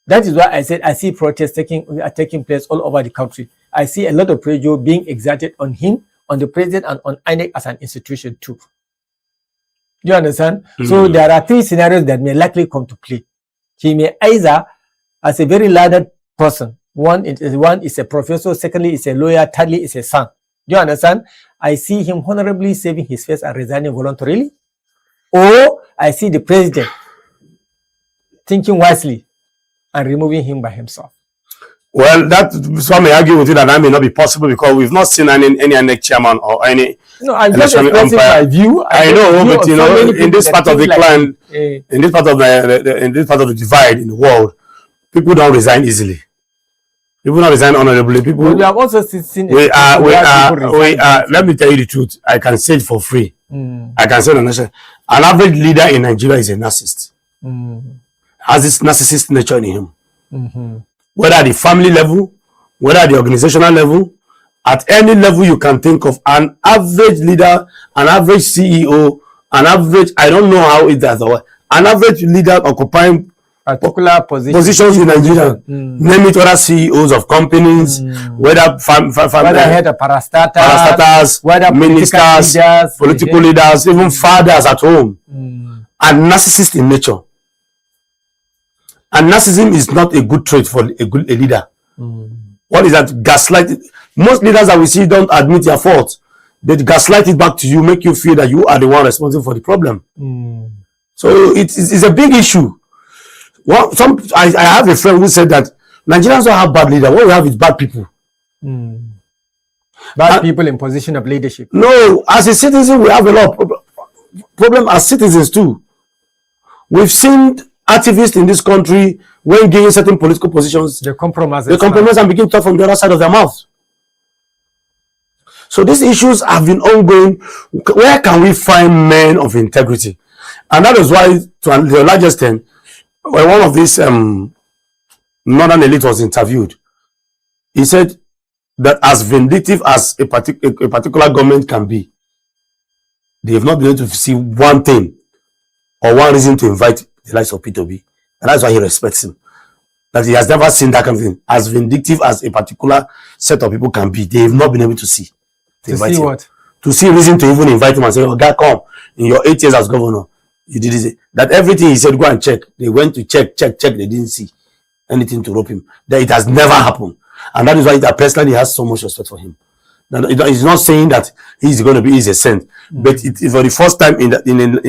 That is why I said I see protests taking place all over the country. I see a lot of pressure being exerted on him, on the president, and on INEC as an institution too. Do you understand? So there are three scenarios that may likely come to play. He may either, as a very learned person, one is a professor, secondly is a lawyer, thirdly is a son. Do you understand? I see him honorably saving his face and resigning voluntarily. Or I see the president thinking wisely and removing him by himself. Well, some may argue with you that may not be possible because we've not seen any INEC chairman or any. No, I'm just expressing my view. I know, but you know, in this part of the clan, in this part of the divide in the world, people don't resign easily. People don't resign honorably. People. We have also seen. Let me tell you the truth. I can say it for free. I can say an average leader in Nigeria is a narcissist. Has this narcissist nature in him. Whether at the family level, whether at the organizational level, at any level you can think of, an average leader, an average CEO, an average, I don't know how it does, an average leader occupying particular positions in Nigeria, name it, whether CEOs of companies, whether head of parastatals, whether ministers, political leaders, even fathers at home, are narcissists in nature. And narcissism is not a good trait for a leader. What is that? Gaslighting. Most leaders that we see don't admit their faults. They gaslight it back to you, make you feel that you are the one responsible for the problem. So it's a big issue. I have a friend who said that Nigerians don't have bad leaders. What we have is bad people. Bad people in position of leadership. No, as a citizen, we have a lot of problem as citizens too. We've seen activists in this country, when given certain political positions, they compromise and begin to talk from the other side of their mouth. So these issues have been ongoing. Where can we find men of integrity? And that is why, to the largest extent, when one of these northern elite was interviewed, he said that as vindictive as a particular government can be, they have not been able to see one thing or one reason to invite the likes of P2B. And that's why he respects him. That he has never seen that kind of thing. As vindictive as a particular set of people can be, they have not been able to see. To see him. What? To see reason to even invite him and say, oh, God, come. In your 8 years as governor, you did this. That everything he said, go and check. They went to check. They didn't see anything to rope him. That it has never happened. And that is why that personally has so much respect for him. He's not saying that he's going to be a saint. But it is for the first time in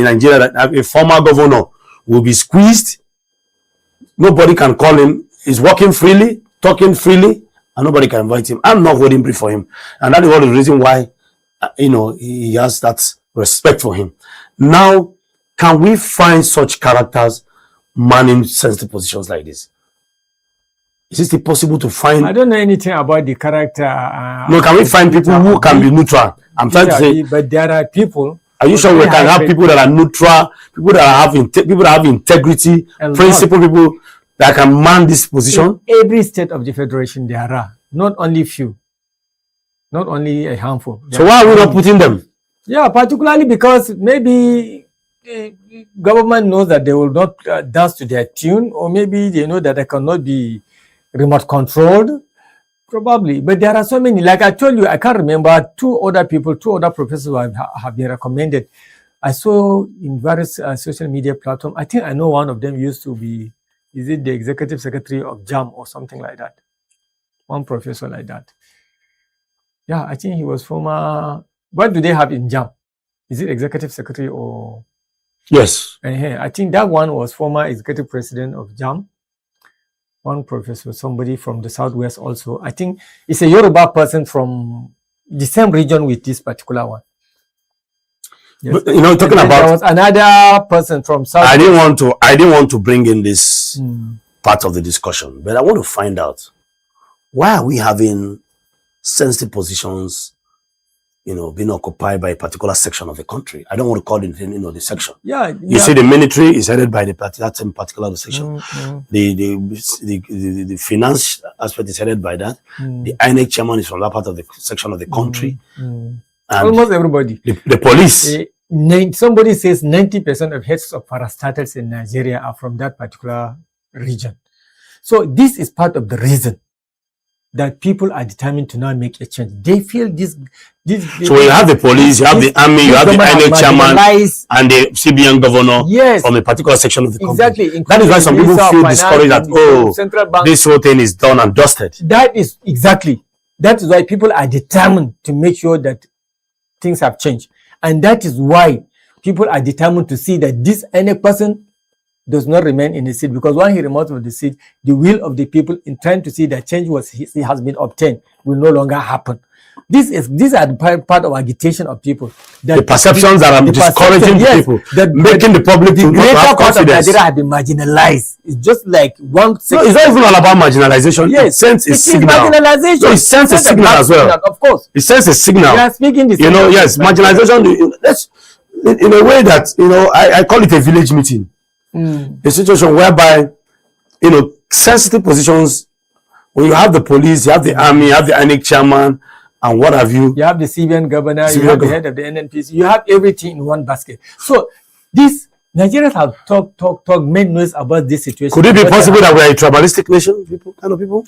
Nigeria that a former governor will be squeezed. Nobody can call him. He's walking freely, talking freely, and nobody can invite him. I'm not holding brief for him. And that is one of the reason why, he has that respect for him. Now, can we find such characters manning sensitive positions like this? Is it still possible to find? I don't know anything about the character. No, can we find people who can be neutral? I'm trying to say. But there are people. Are you sure we can have people that are neutral, people that have integrity, principle, people that can man this position? In every state of the federation, there are not only few, not only a handful. So why are we not putting them? Yeah, particularly because maybe the government knows that they will not dance to their tune, or maybe they know that they cannot be remote controlled, probably. But there are so many. Like I told you, I can't remember two other professors who have been recommended. I saw in various social media platforms. I think I know one of them used to be, is it the executive secretary of JAM or something like that? One professor like that. Yeah, I think he was former. What do they have in JAM? Is it executive secretary or? Yes. I think that one was former executive president of JAM. One professor, somebody from the southwest also. I think it's a Yoruba person from the same region with this particular one. Yes. But, talking about, there was another person from south. I didn't want to bring in this part of the discussion, but I want to find out, why are we having sensitive positions, being occupied by a particular section of the country? I don't want to call it, the section. Yeah. You see, the military is headed by that same particular section. The finance aspect is headed by that. The INEC chairman is from that part of the section of the country. And almost everybody. The police. Somebody says 90% of heads of parastatals in Nigeria are from that particular region. So this is part of the reason that people are determined to now make a change. They feel this. So you have the police, you have the army, you have the INEC chairman, and the CBN governor from a particular section of the country. Exactly. That is why some people feel discouraged that, this whole thing is done and dusted. That is exactly. That is why people are determined to make sure that things have changed. And that is why people are determined to see that this INEC person does not remain in the seat, because when he removes from the seat, the will of the people in trying to see that change has been obtained will no longer happen. These are the part of agitation of people. The perceptions that are discouraging people, making the public the greater have part of confidence. Nigeria have been marginalized. It's just like one. No, it's not even all about marginalization. Yes, it sends a signal. Marginalization. No, it sends a signal as well. Of course, it sends a signal. We are speaking the same. Yes, marginalization. That's in a way that I call it a village meeting. A situation whereby sensitive positions, when you have the police, you have the army, you have the INEC chairman, and what have you. You have the CBN governor, you have the head of the NNPC, you have everything in one basket. So this Nigerians have talked, made noise about this situation. Could it be possible that we are a tribalistic nation, kind of people?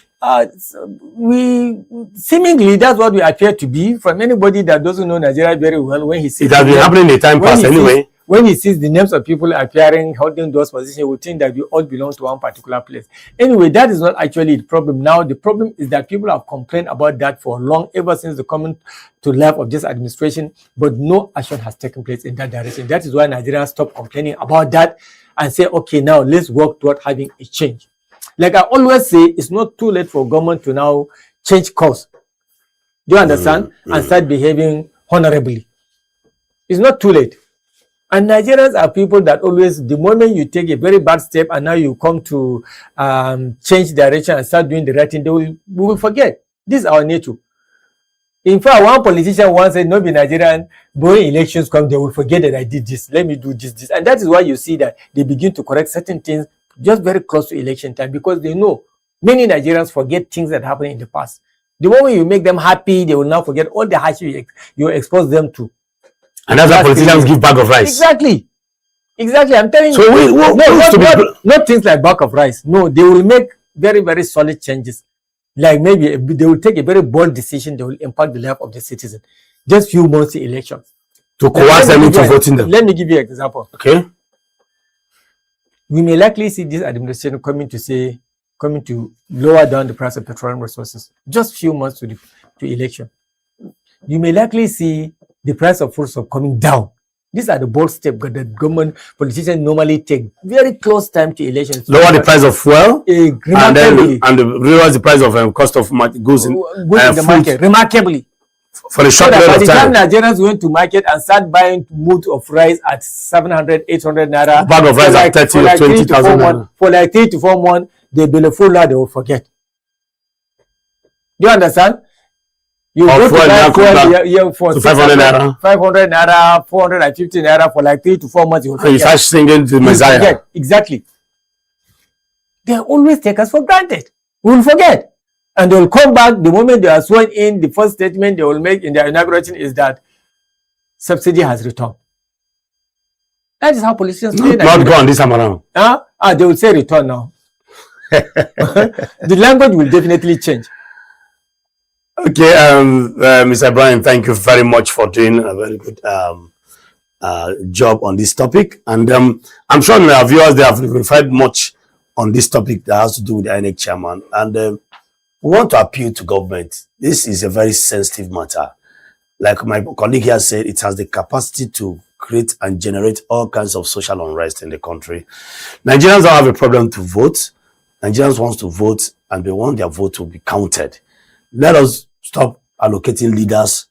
We seemingly that's what we appear to be. From anybody that doesn't know Nigeria very well, when he sees it has been happening in the time past anyway. When he sees the names of people appearing, holding those positions, he would think that we all belong to one particular place. Anyway, that is not actually the problem. Now, the problem is that people have complained about that for long, ever since the coming to life of this administration, but no action has taken place in that direction. That is why Nigerians stop complaining about that and say, okay, now let's work toward having a change. Like I always say, it's not too late for government to now change course. Do you understand? And start behaving honorably. It's not too late. And Nigerians are people that always, the moment you take a very bad step and now you come to change direction and start doing the right thing, we will forget. This is our nature. In fact, one politician once said, no be Nigerian, when elections come, they will forget that I did this. Let me do this. And that is why you see that they begin to correct certain things just very close to election time, because they know many Nigerians forget things that happened in the past. The moment you make them happy, they will now forget all the hardship you expose them to. And that's why politicians give bag of rice. Exactly. Exactly. I'm telling so you. Not things like bag of rice. No, they will make very, very solid changes. Like maybe they will take a very bold decision. They will impact the life of the citizen. Just few months to elections. To coerce them into voting them. Let me give you an example. Okay. We may likely see this administration coming to lower down the price of petroleum resources. Just few months to election. You may likely see the price of food coming down. These are the bold steps that the government politicians normally take very close time to elections. Lower the price of fuel and realize the price of cost of goods in the market remarkably. For a short period of time. By the time Nigerians went to market and start buying mood of rice at 700, 800 naira. Bag of rice at 30 or 20,000 naira. For like 3 to 4 months, they bill a full lot, they will forget. Do you understand? You go to buy fuel for 500 naira, 500 naira, 450 naira for like 3 to 4 months. You start singing the Messiah. Exactly. They always take us for granted. We will forget. And they will come back the moment they are sworn in. The first statement they will make in their inauguration is that subsidy has returned. That is how politicians play. Not gone this time around. They will say return now. The language will definitely change. Okay, Mr. Ibrahim, thank you very much for doing a very good job on this topic. And I'm sure our viewers, they have referred much on this topic that has to do with the INEC chairman. And we want to appeal to government. This is a very sensitive matter. Like my colleague here said, it has the capacity to create and generate all kinds of social unrest in the country. Nigerians don't have a problem to vote. Nigerians want to vote, and they want their vote to be counted. Let us stop allocating leaders,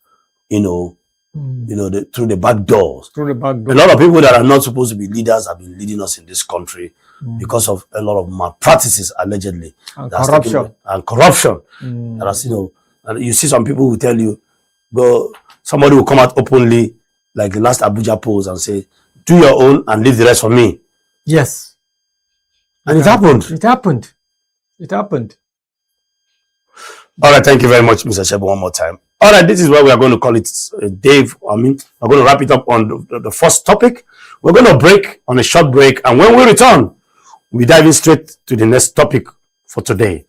through the back doors. Through the back door. A lot of people that are not supposed to be leaders have been leading us in this country because of a lot of malpractices, allegedly. And corruption. And you see some people who tell you, somebody will come out openly, like the last Abuja polls, and say, do your own and leave the rest for me. Yes. And it happened. It happened. All right, thank you very much, Mr. Shebu, one more time. All right, this is where we are going to call it Dave. We're going to wrap it up on the first topic. We're going to break on a short break, and when we return, we'll dive in straight to the next topic for today.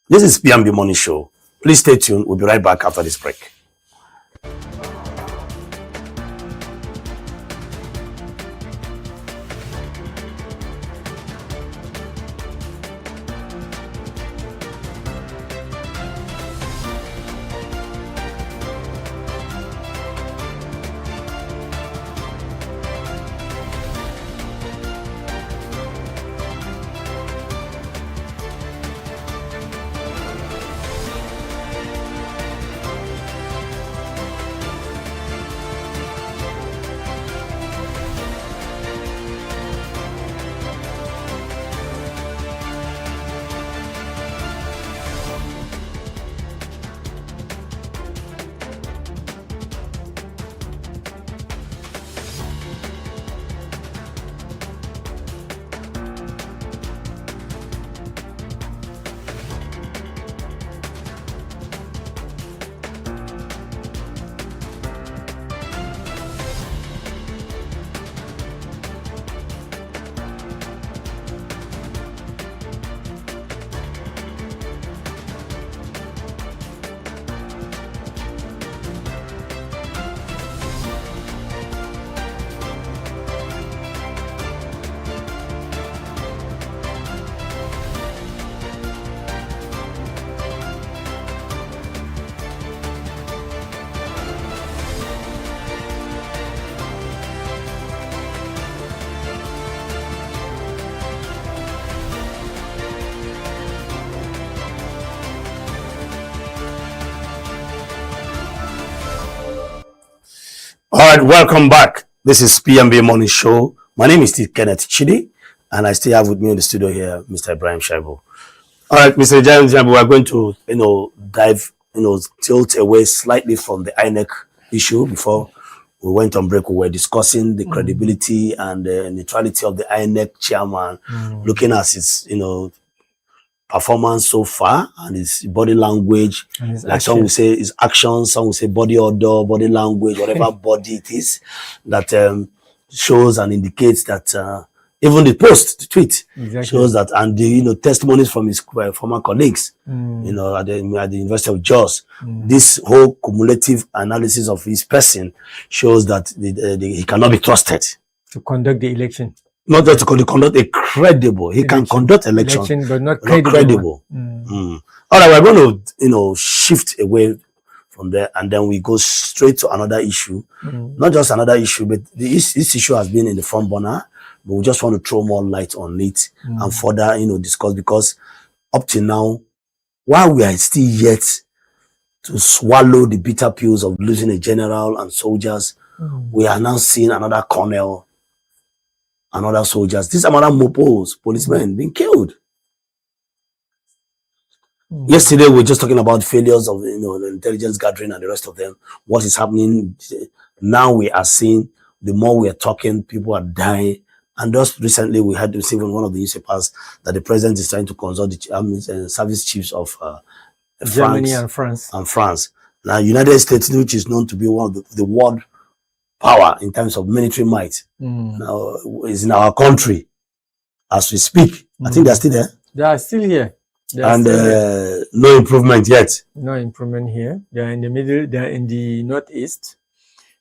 This is PMB Morning Show. Please stay tuned. We'll be right back after this break. All right, welcome back. This is PMB Morning Show. My name is Steve Kenneth Chidi, and I still have with me in the studio here, Mr. Ibrahim Shaibu. All right, Mr. Ibrahim Shaibu, we are going to, dive tilt away slightly from the INEC issue. Before we went on break, we were discussing the credibility and the neutrality of the INEC chairman, looking at his, performance so far and his body language. Like some will say his actions, some will say body odor, body language, whatever body it is that shows and indicates that even the post, the tweet shows that, and the testimonies from his former colleagues, at the University of Jos, this whole cumulative analysis of his person shows that he cannot be trusted to conduct the election. Not just to conduct a credible. He can conduct election, but not credible. All right, we're going to shift away from there, and then we go straight to another issue. Not just another issue, but this issue has been in the front burner. But we just want to throw more light on it and further, discuss, because up to now, while we are still yet to swallow the bitter pills of losing a general and soldiers, we are now seeing another colonel and other soldiers. These are another mopos, policemen being killed. Yesterday, we were just talking about failures of the intelligence gathering and the rest of them. What is happening now? We are seeing the more we are talking, people are dying. And just recently, we had received in one of the newspapers that the president is trying to consult the service chiefs of Germany and France. Now, United States, which is known to be one of the world power in terms of military might, now is in our country as we speak. I think they're still there. They are still here. No improvement yet. No improvement here. They are in the middle. They are in the northeast.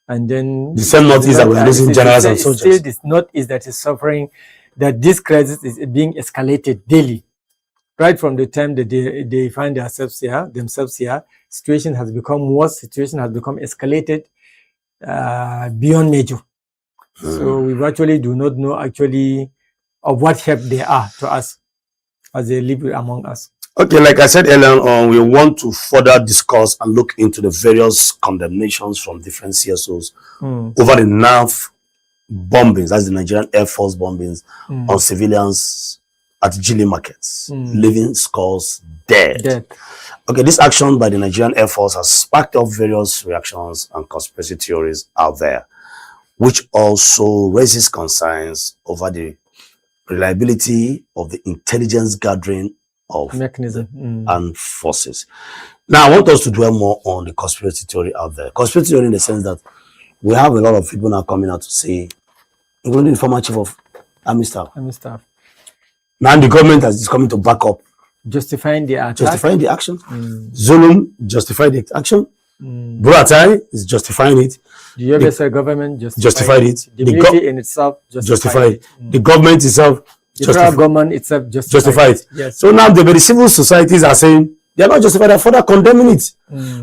And then the same northeast that we are losing generals and soldiers. Still this northeast that is suffering, that this crisis is being escalated daily. Right from the time that they find themselves here, situation has become worse, situation has become escalated beyond measure. So we virtually do not know actually of what help they are to us as they live among us. Okay, like I said earlier on, we want to further discuss and look into the various condemnations from different CSOs over the NAF bombings, that's the Nigerian Air Force bombings on civilians at Gili markets, leaving scores dead. Okay, this action by the Nigerian Air Force has sparked up various reactions and conspiracy theories out there, which also raises concerns over the reliability of the intelligence gathering of mechanism and forces. Now, I want us to dwell more on the conspiracy theory out there. Conspiracy theory in the sense that we have a lot of people now coming out to say, including the former chief of army staff. Now the government is coming to back up. Justifying the attack. Justifying the action. Zulum justified the action. Buratai is justifying it. The USA government justified it. The military in itself justified it. The government itself the federal government itself justified it. Yes. So now the very civil societies are saying they are not justified, they are further condemning it.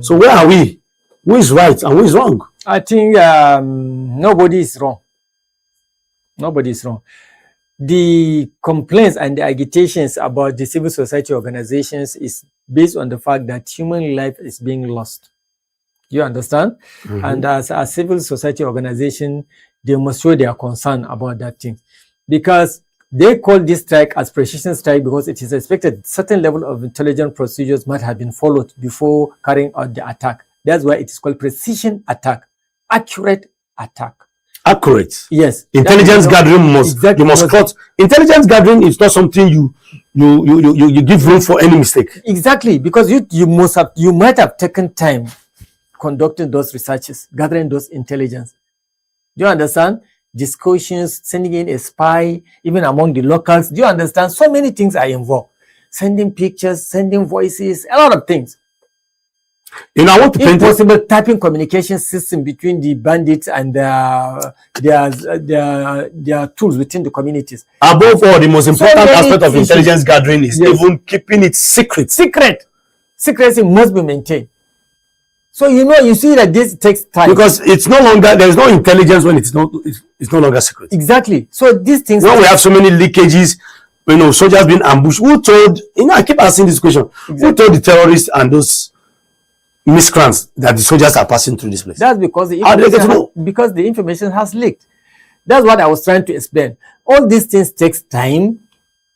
So where are we? Who is right and who is wrong? I think nobody is wrong. Nobody is wrong. The complaints and the agitations about the civil society organizations is based on the fact that human life is being lost. You understand? And as a civil society organization, they must show their concern about that thing. Because they call this strike as precision strike because it is expected certain level of intelligence procedures might have been followed before carrying out the attack. That's why it is called precision attack, accurate attack. Accurate. Yes. Intelligence gathering you must cut. Intelligence gathering is not something you give room for any mistake. Exactly, because you might have taken time conducting those researches, gathering those intelligence. Do you understand? Discussions, sending in a spy, even among the locals. Do you understand? So many things are involved. Sending pictures, sending voices, a lot of things. I want to paint possible typing communication system between the bandits and their tools within the communities. Above all, the most important aspect of intelligence gathering is even keeping it secret. Secrecy must be maintained. So you see that this takes time because it's no longer there is no intelligence when it's no longer secret. Exactly. So these things. When we have so many leakages, soldiers being ambushed. Who told? I keep asking this question. Exactly. Who told the terrorists and those miscreants that the soldiers are passing through this place? That's because the information has leaked. That's what I was trying to explain. All these things takes time.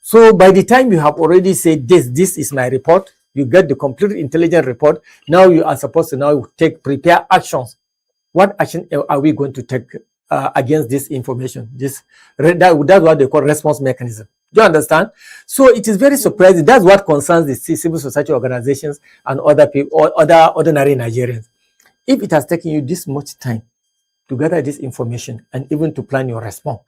So by the time you have already said this is my report, You get the complete intelligence report. Now you are supposed to now prepare actions. What action are we going to take against this information? That's what they call response mechanism. Do you understand? So it is very surprising. That's what concerns the civil society organizations and other people, or other ordinary Nigerians. If it has taken you this much time to gather this information and even to plan your response,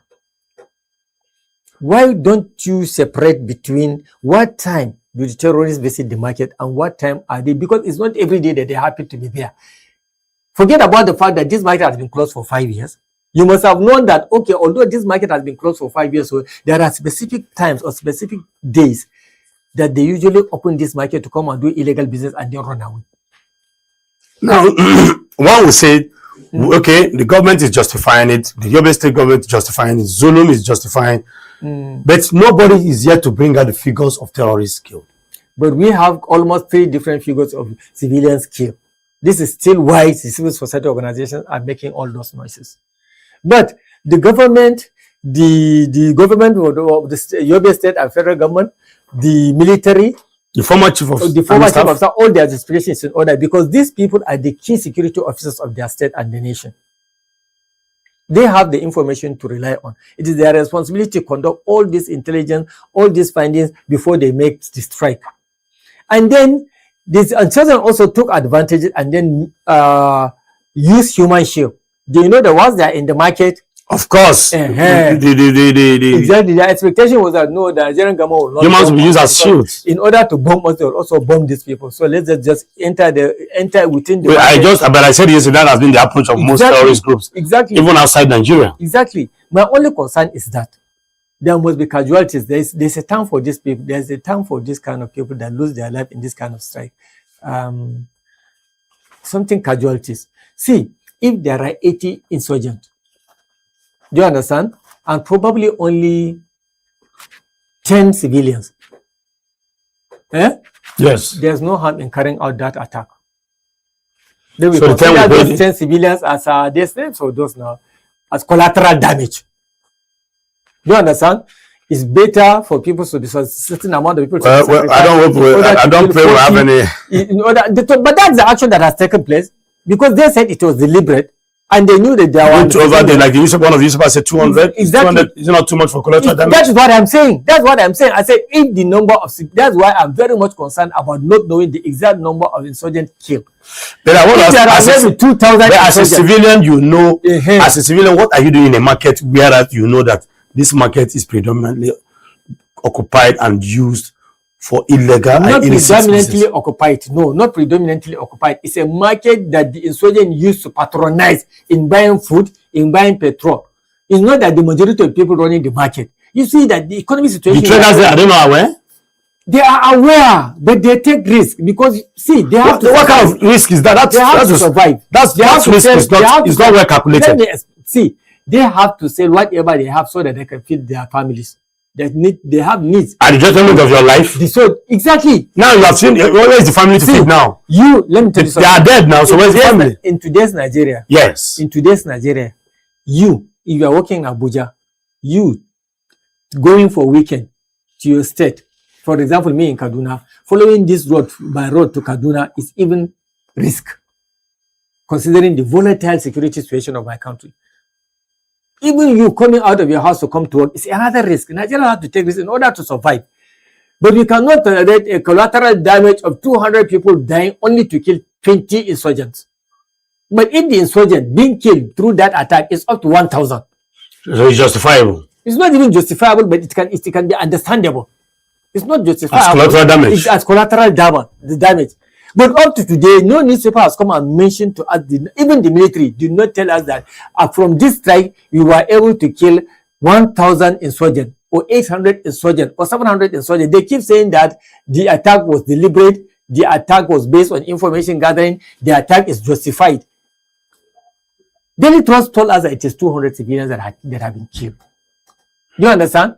why don't you separate between what time do the terrorists visit the market and what time are they? Because it's not every day that they happen to be there. Forget about the fact that this market has been closed for 5 years. You must have known that, okay, although this market has been closed for 5 years, so there are specific times or specific days that they usually open this market to come and do illegal business and then run away. Now, one will say, okay, the government is justifying it, the Yobe State government is justifying it, Zulum is justifying, but nobody is yet to bring out the figures of terrorists killed. But we have almost 3 different figures of civilians killed. This is still why the civil society organizations are making all those noises. But the government, the government of the Yobe State and federal government, the military, the former chief of staff, all their justifications in order, because these people are the key security officers of their state and the nation. They have the information to rely on. It is their responsibility to conduct all this intelligence, all these findings before they make the strike. And then this children also took advantage and then use human shield. Do you know that once they are in the market? Of course. Exactly. The expectation was that no, the Nigerian government will not. Humans will be used as shields. In order to bomb us, they will also bomb these people. So let's just enter within the. But I said yesterday that has been the approach of most terrorist groups. Exactly. Even outside Nigeria. Exactly. My only concern is that there must be casualties. There's a time for these people. There's a time for this kind of people that lose their life in this kind of strike. Something casualties. See, if there are 80 insurgents, do you understand? And probably only 10 civilians. Yes. There's no harm in carrying out that attack. They will so consider those 10 civilians as their slaves or those now as collateral damage. Do you understand? It's better for people to be a certain amount of people. I don't pray we have any. But that's the action that has taken place because they said it was deliberate. And they knew that there were like one of the usurpers said 200. Exactly. 200 is not too much for collateral damage. That's what I'm saying. That's what I'm saying. I said if the number of, that's why I'm very much concerned about not knowing the exact number of insurgents killed. But I want to ask, 2,000 as a civilian, you know, as a civilian, what are you doing in a market where you know that this market is predominantly occupied and used for illegal not and predominantly occupied. No, not predominantly occupied. It's a market that the insurgents used to patronize in buying food, in buying petrol. It's not that the majority of people running the market. You see that the economic situation. The traders are they not aware? They are aware, but they take risk because see they have what kind of risk is that? They have to survive. That's risk is not well calculated. See, they have to sell whatever they have so that they can feed their families. They have needs. At the judgment of your life. Exactly. Now you have seen where is the family to feed now? Let me tell you something. They are dead now, so where's the family? In today's Nigeria. Yes. In today's Nigeria, if you are working in Abuja, going for weekend to your state, for example, me in Kaduna, following this road by road to Kaduna is even risk, considering the volatile security situation of my country. Even you coming out of your house to come to work is another risk. Nigeria has to take this in order to survive. But we cannot tolerate a collateral damage of 200 people dying only to kill 20 insurgents. But if the insurgent being killed through that attack is up to 1,000. So it's justifiable. It's not even justifiable, but it can be understandable. It's not justifiable. As collateral damage. It's as collateral damage. But up to today, no newspaper has come and mentioned to us, even the military did not tell us that from this strike, we were able to kill 1,000 insurgents or 800 insurgents or 700 insurgents. They keep saying that the attack was deliberate, the attack was based on information gathering, the attack is justified. Daily Trust told us that it is 200 civilians that have been killed. Do you understand?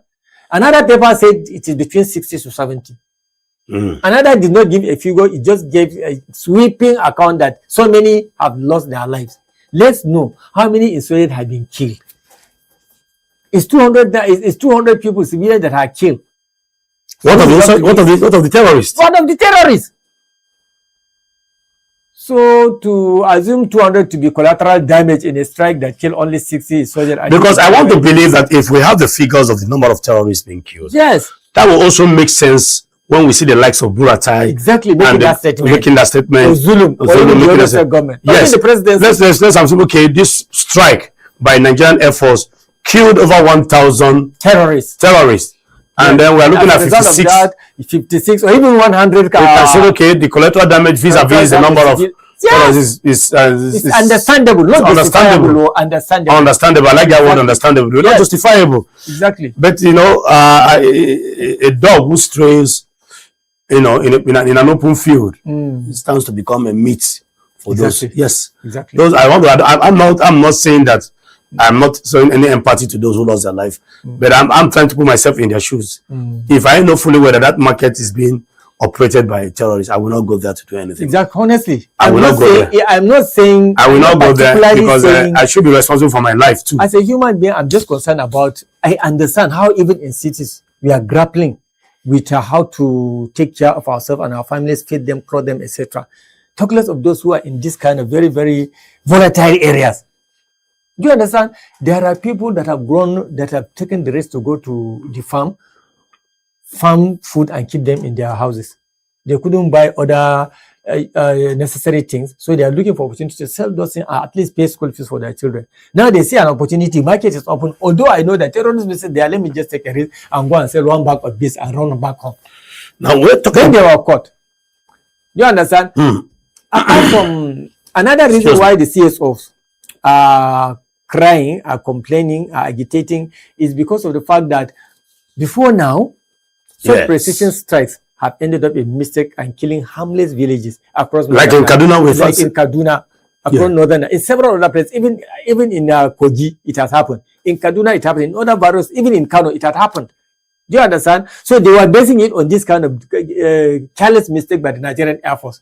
Another paper said it is between 60 to 70. Another did not give a figure, it just gave a sweeping account that so many have lost their lives. Let's know how many insurgents have been killed. It's 200 people, civilians that are killed. What of the terrorists? What of the terrorists? So to assume 200 to be collateral damage in a strike that killed only 60 soldiers. Because I want to believe that if we have the figures of the number of terrorists being killed, yes, that will also make sense when we see the likes of Buratai exactly making that statement. Or Zulum, making that statement. Government. Yes, the president. Let's assume, okay, this strike by Nigerian Air Force killed over 1,000 terrorists. And then we are looking at 56. That, 56 or even 100. You can say, okay, the collateral damage vis-a-vis the number of yes. It's understandable, not understandable. Understandable. I like that word, understandable. Yes. Not justifiable. Exactly. But you know, a dog who strays, you know, in an open field, it stands to become a meat for those. Yes, exactly. Those I'm not saying that. I'm not showing any empathy to those who lost their life, but I'm trying to put myself in their shoes. If I know fully whether that market is being operated by terrorists, I will not go there to do anything. Exactly. Honestly, I will not go there. I'm not saying I will not go there because I should be responsible for my life too. As a human being, I'm just concerned about. I understand how even in cities we are grappling with how to take care of ourselves and our families, feed them, clothe them, etc. Talk less of those who are in this kind of very, very volatile areas. Do you understand? There are people that have grown, that have taken the risk to go to the farm food and keep them in their houses. They couldn't buy other necessary things, so they are looking for opportunity to sell those things, or at least pay school fees for their children. Now they see an opportunity, market is open. Although I know that terrorists will say, let me just take a risk and go and sell one bag of this and run back home. Now we're talking. Then they were caught. Do you understand? Apart from another reason why the CSOs are crying, are complaining, are agitating, is because of the fact that before now, such precision strikes have ended up in mistake and killing harmless villages across. Like in Kaduna, across northern, in several other places, even in Kogi, it has happened. In Kaduna, it happened. In other boroughs, even in Kano, it had happened. Do you understand? So they were basing it on this kind of careless mistake by the Nigerian Air Force.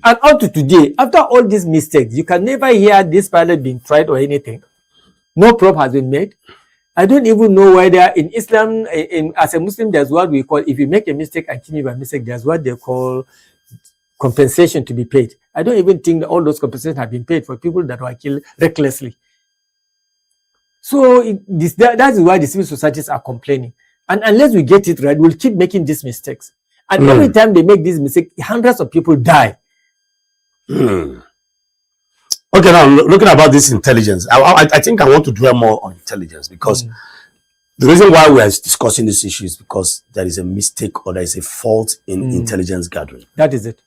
And up to today, after all these mistakes, you can never hear this pilot being tried or anything. No probe has been made. I don't even know whether in Islam, as a Muslim, there's what we call, if you make a mistake and kill me by mistake, there's what they call compensation to be paid. I don't even think that all those compensations have been paid for people that were killed recklessly. So that is why the civil societies are complaining. And unless we get it right, we'll keep making these mistakes. And every time they make these mistakes, hundreds of people die. Okay, now looking about this intelligence, I think I want to dwell more on intelligence, because the reason why we are discussing this issue is because there is a mistake or there is a fault in intelligence gathering. That is it.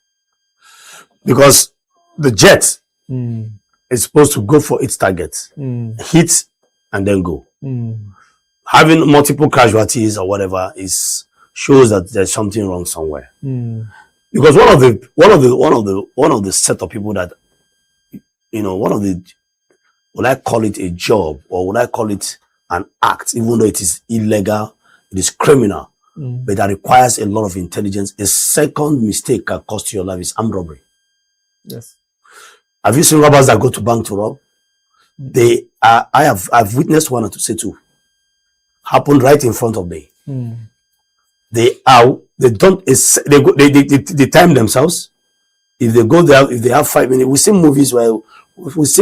Because the jet is supposed to go for its target, hit and then go. Having multiple casualties or whatever shows that there's something wrong somewhere. Because one of the set of people that, you know, would I call it a job or would I call it an act, even though it is illegal, it is criminal, but that requires a lot of intelligence. A second mistake can cost you your life is armed robbery. Yes. Have you seen robbers that go to bank to rob? I've witnessed one or two happened right in front of me. They time themselves. If they go there, if they have 5 minutes, we've seen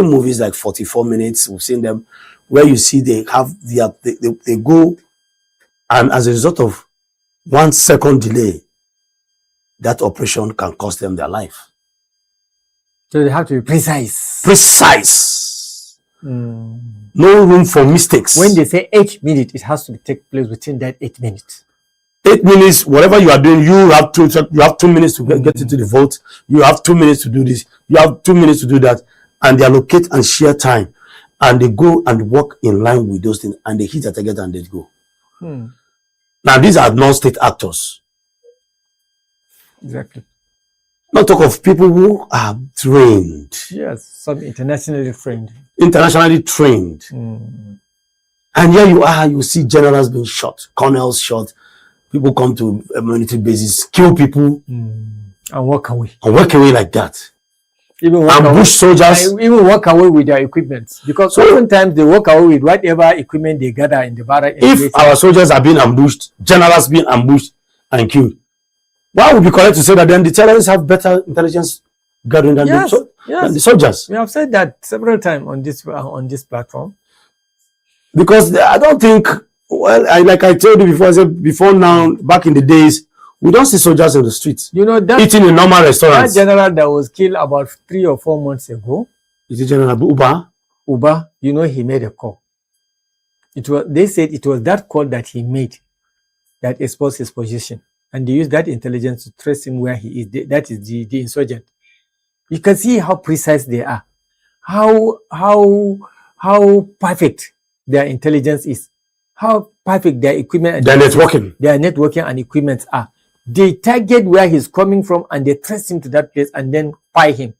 movies like 44 minutes. We've seen them where you see they go, and as a result of 1 second delay, that operation can cost them their life. So they have to be precise. No room for mistakes. When they say 8 minutes, it has to take place within that 8 minutes. 8 minutes, whatever you are doing, you have 2 minutes to get into the vote. You have 2 minutes to do this. You have 2 minutes to do that. And they allocate and share time. And they go and work in line with those things. And they hit a target and they go. Now, these are non-state actors. Exactly. Not talk of people who are trained. Yes, some internationally trained. And here you see generals being shot, colonels shot. People come to a military bases, kill people, and walk away. Like that. Even ambush soldiers. Even walk away with their equipment. Because oftentimes they walk away with whatever equipment they gather in the barrack. If our soldiers are being ambushed, generals being ambushed and killed, why would be correct to say that then the terrorists have better intelligence gathering than, Yes, than yes. the soldiers. We have said that several times on this platform. Because I don't think, well, like I told you before, I said before now, back in the days, we don't see soldiers in the streets. You know that eating in normal restaurants. That general that was killed about 3 or 4 months ago. Is it General Uba? Uba, you know, he made a call. They said it was that call that he made that exposed his position, and they used that intelligence to trace him where he is. That is the insurgent. You can see how precise they are, how perfect their intelligence is, how perfect their equipment and their networking and equipment are. They target where he's coming from and they trace him to that place and then buy him.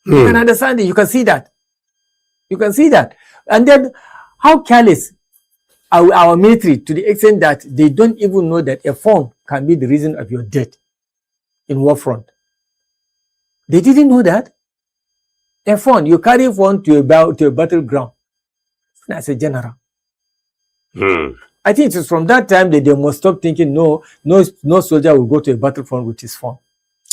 You can understand it. You can see that. You can see that. And then how careless are our military to the extent that they don't even know that a phone can be the reason of your death in war front. They didn't know that. A phone, you carry a phone to a battleground as a general. I think it is from that time that they must stop thinking no soldier will go to a battlefront with his phone.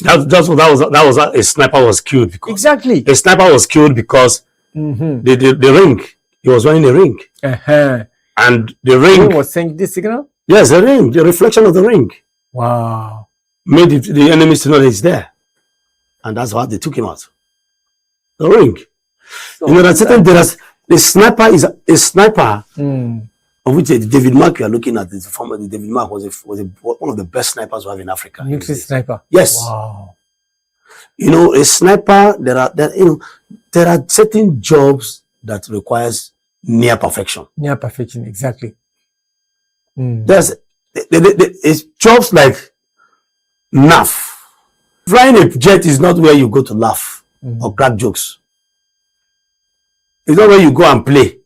That was a sniper was killed because exactly a sniper was killed because the ring, he was wearing a ring, and the ring was sending the signal. Yes, the ring, the reflection of the ring. Wow, made the enemies to know that he's there, and that's why they took him out. The ring. So you know that certain the sniper is a sniper. Of which David Mark you are looking at, the David Mark was one of the best snipers we have in Africa. Military sniper. Yes. Wow. You know, a sniper, there are certain jobs that requires near perfection. Near perfection, exactly. There's it's jobs like NAF. Flying a jet is not where you go to laugh or crack jokes. It's not where you go and play.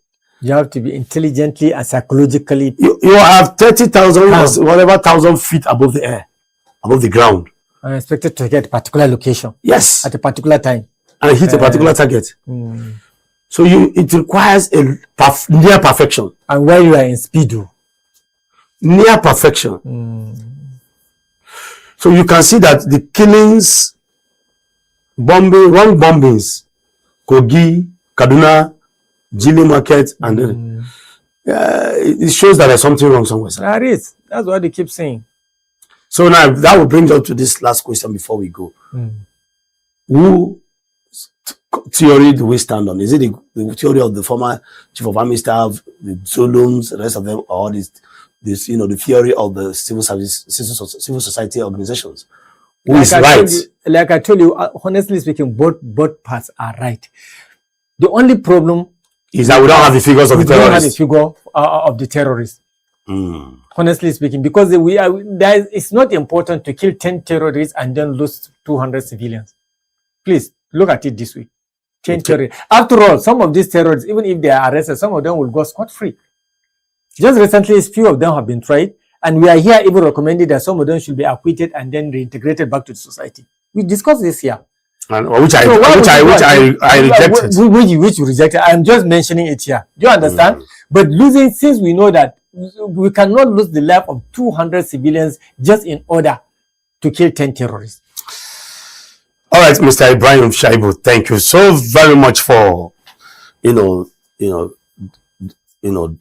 You have to be intelligently and psychologically. You have 30,000 whatever thousand feet above the air, above the ground. I'm expected to get a particular location. Yes. At a particular time. And hit a particular target. So it requires a near perfection. And where you are in speedo. Near perfection. So you can see that the killings, wrong bombings, Kogi, Kaduna, Jili Market, and then it shows that there's something wrong somewhere. Sir. There is. That's what they keep saying. So now that will bring us to this last question before we go. Who theory do we stand on? Is it the theory of the former chief of army staff, the Zulums, the rest of them, or this the theory of the civil society organizations? Who is right? Like I told you, honestly speaking, both parts are right. The only problem is that we don't have the figures of the terrorists. We don't have the figure of the terrorists. Honestly speaking, because it's not important to kill 10 terrorists and then lose 200 civilians. Please look at it this way. 10 terrorists. After all, some of these terrorists, even if they are arrested, some of them will go scot-free. Just recently, a few of them have been tried, and we are here even recommending that some of them should be acquitted and then reintegrated back to the society. We discussed this here. And which I rejected. Which you rejected. I'm just mentioning it here. Do you understand? But since we know that we cannot lose the life of 200 civilians just in order to kill 10 terrorists. All right, Mr. Ibrahim Shaibu, thank you so very much for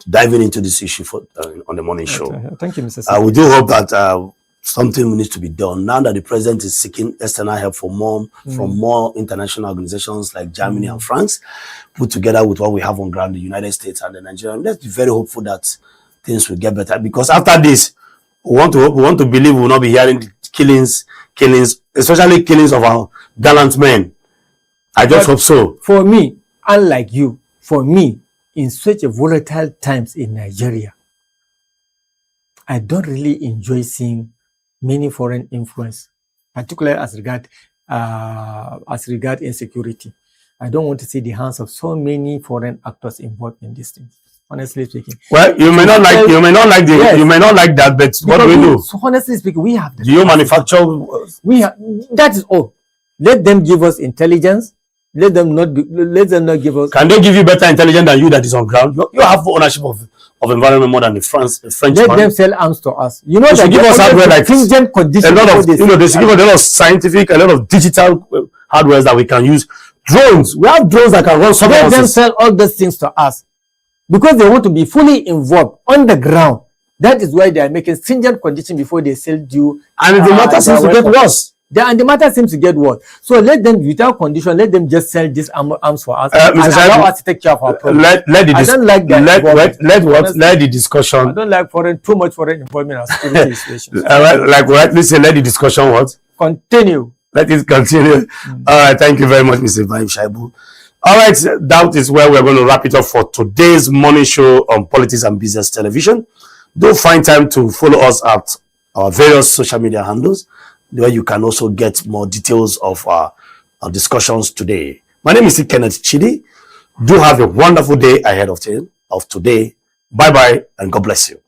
diving into this issue on the morning show. Thank you, Mr. We do hope that something needs to be done now that the president is seeking external help from more international organizations like Germany and France, put together with what we have on ground, the United States and the Nigerian. Let's be very hopeful that things will get better, because after this, we want to believe we will not be hearing killings, especially killings of our gallant men. I just hope so. For me, unlike you, in such a volatile times in Nigeria, I don't really enjoy seeing many foreign influence, particularly as regard insecurity. I don't want to see the hands of so many foreign actors involved in this thing. Honestly speaking. Well, you may not like that, but what do we do? So honestly speaking, we have. Do you manufacture? That is all. Let them give us intelligence. Let them not give us. Can they give you better intelligence than you that is on ground? You have ownership of environment more than the French Let man. them sell arms to us. You know They that should give us hardware like stringent conditions. a lot of, before you know, they should sell give us a lot of scientific, a lot of digital hardware that we can use. Drones, we have drones that can run Let them surveillance. sell all those things to us because they want to be fully involved on the ground. That is why they are making stringent conditions before they sell you. And the matter seems to get worse. And the matter seems to get worse. So let them, without condition, let them just sell these arms for us and Mr. allow Shaibu, us to take care of our problem. let the I don't like that involvement. let the I discussion. don't like too much foreign involvement in security situations. Like we rightly say, let the discussion what? Continue. Let it continue. All right, thank you very much, Mr. Ibrahim Shaibu. All right, that is where we're going to wrap it up for today's morning show on Politics and Business Television. Do find time to follow us at our various social media handles, where you can also get more details of our discussions today. My name is Kenneth Chidi. Do have a wonderful day ahead of today. Bye-bye, and God bless you.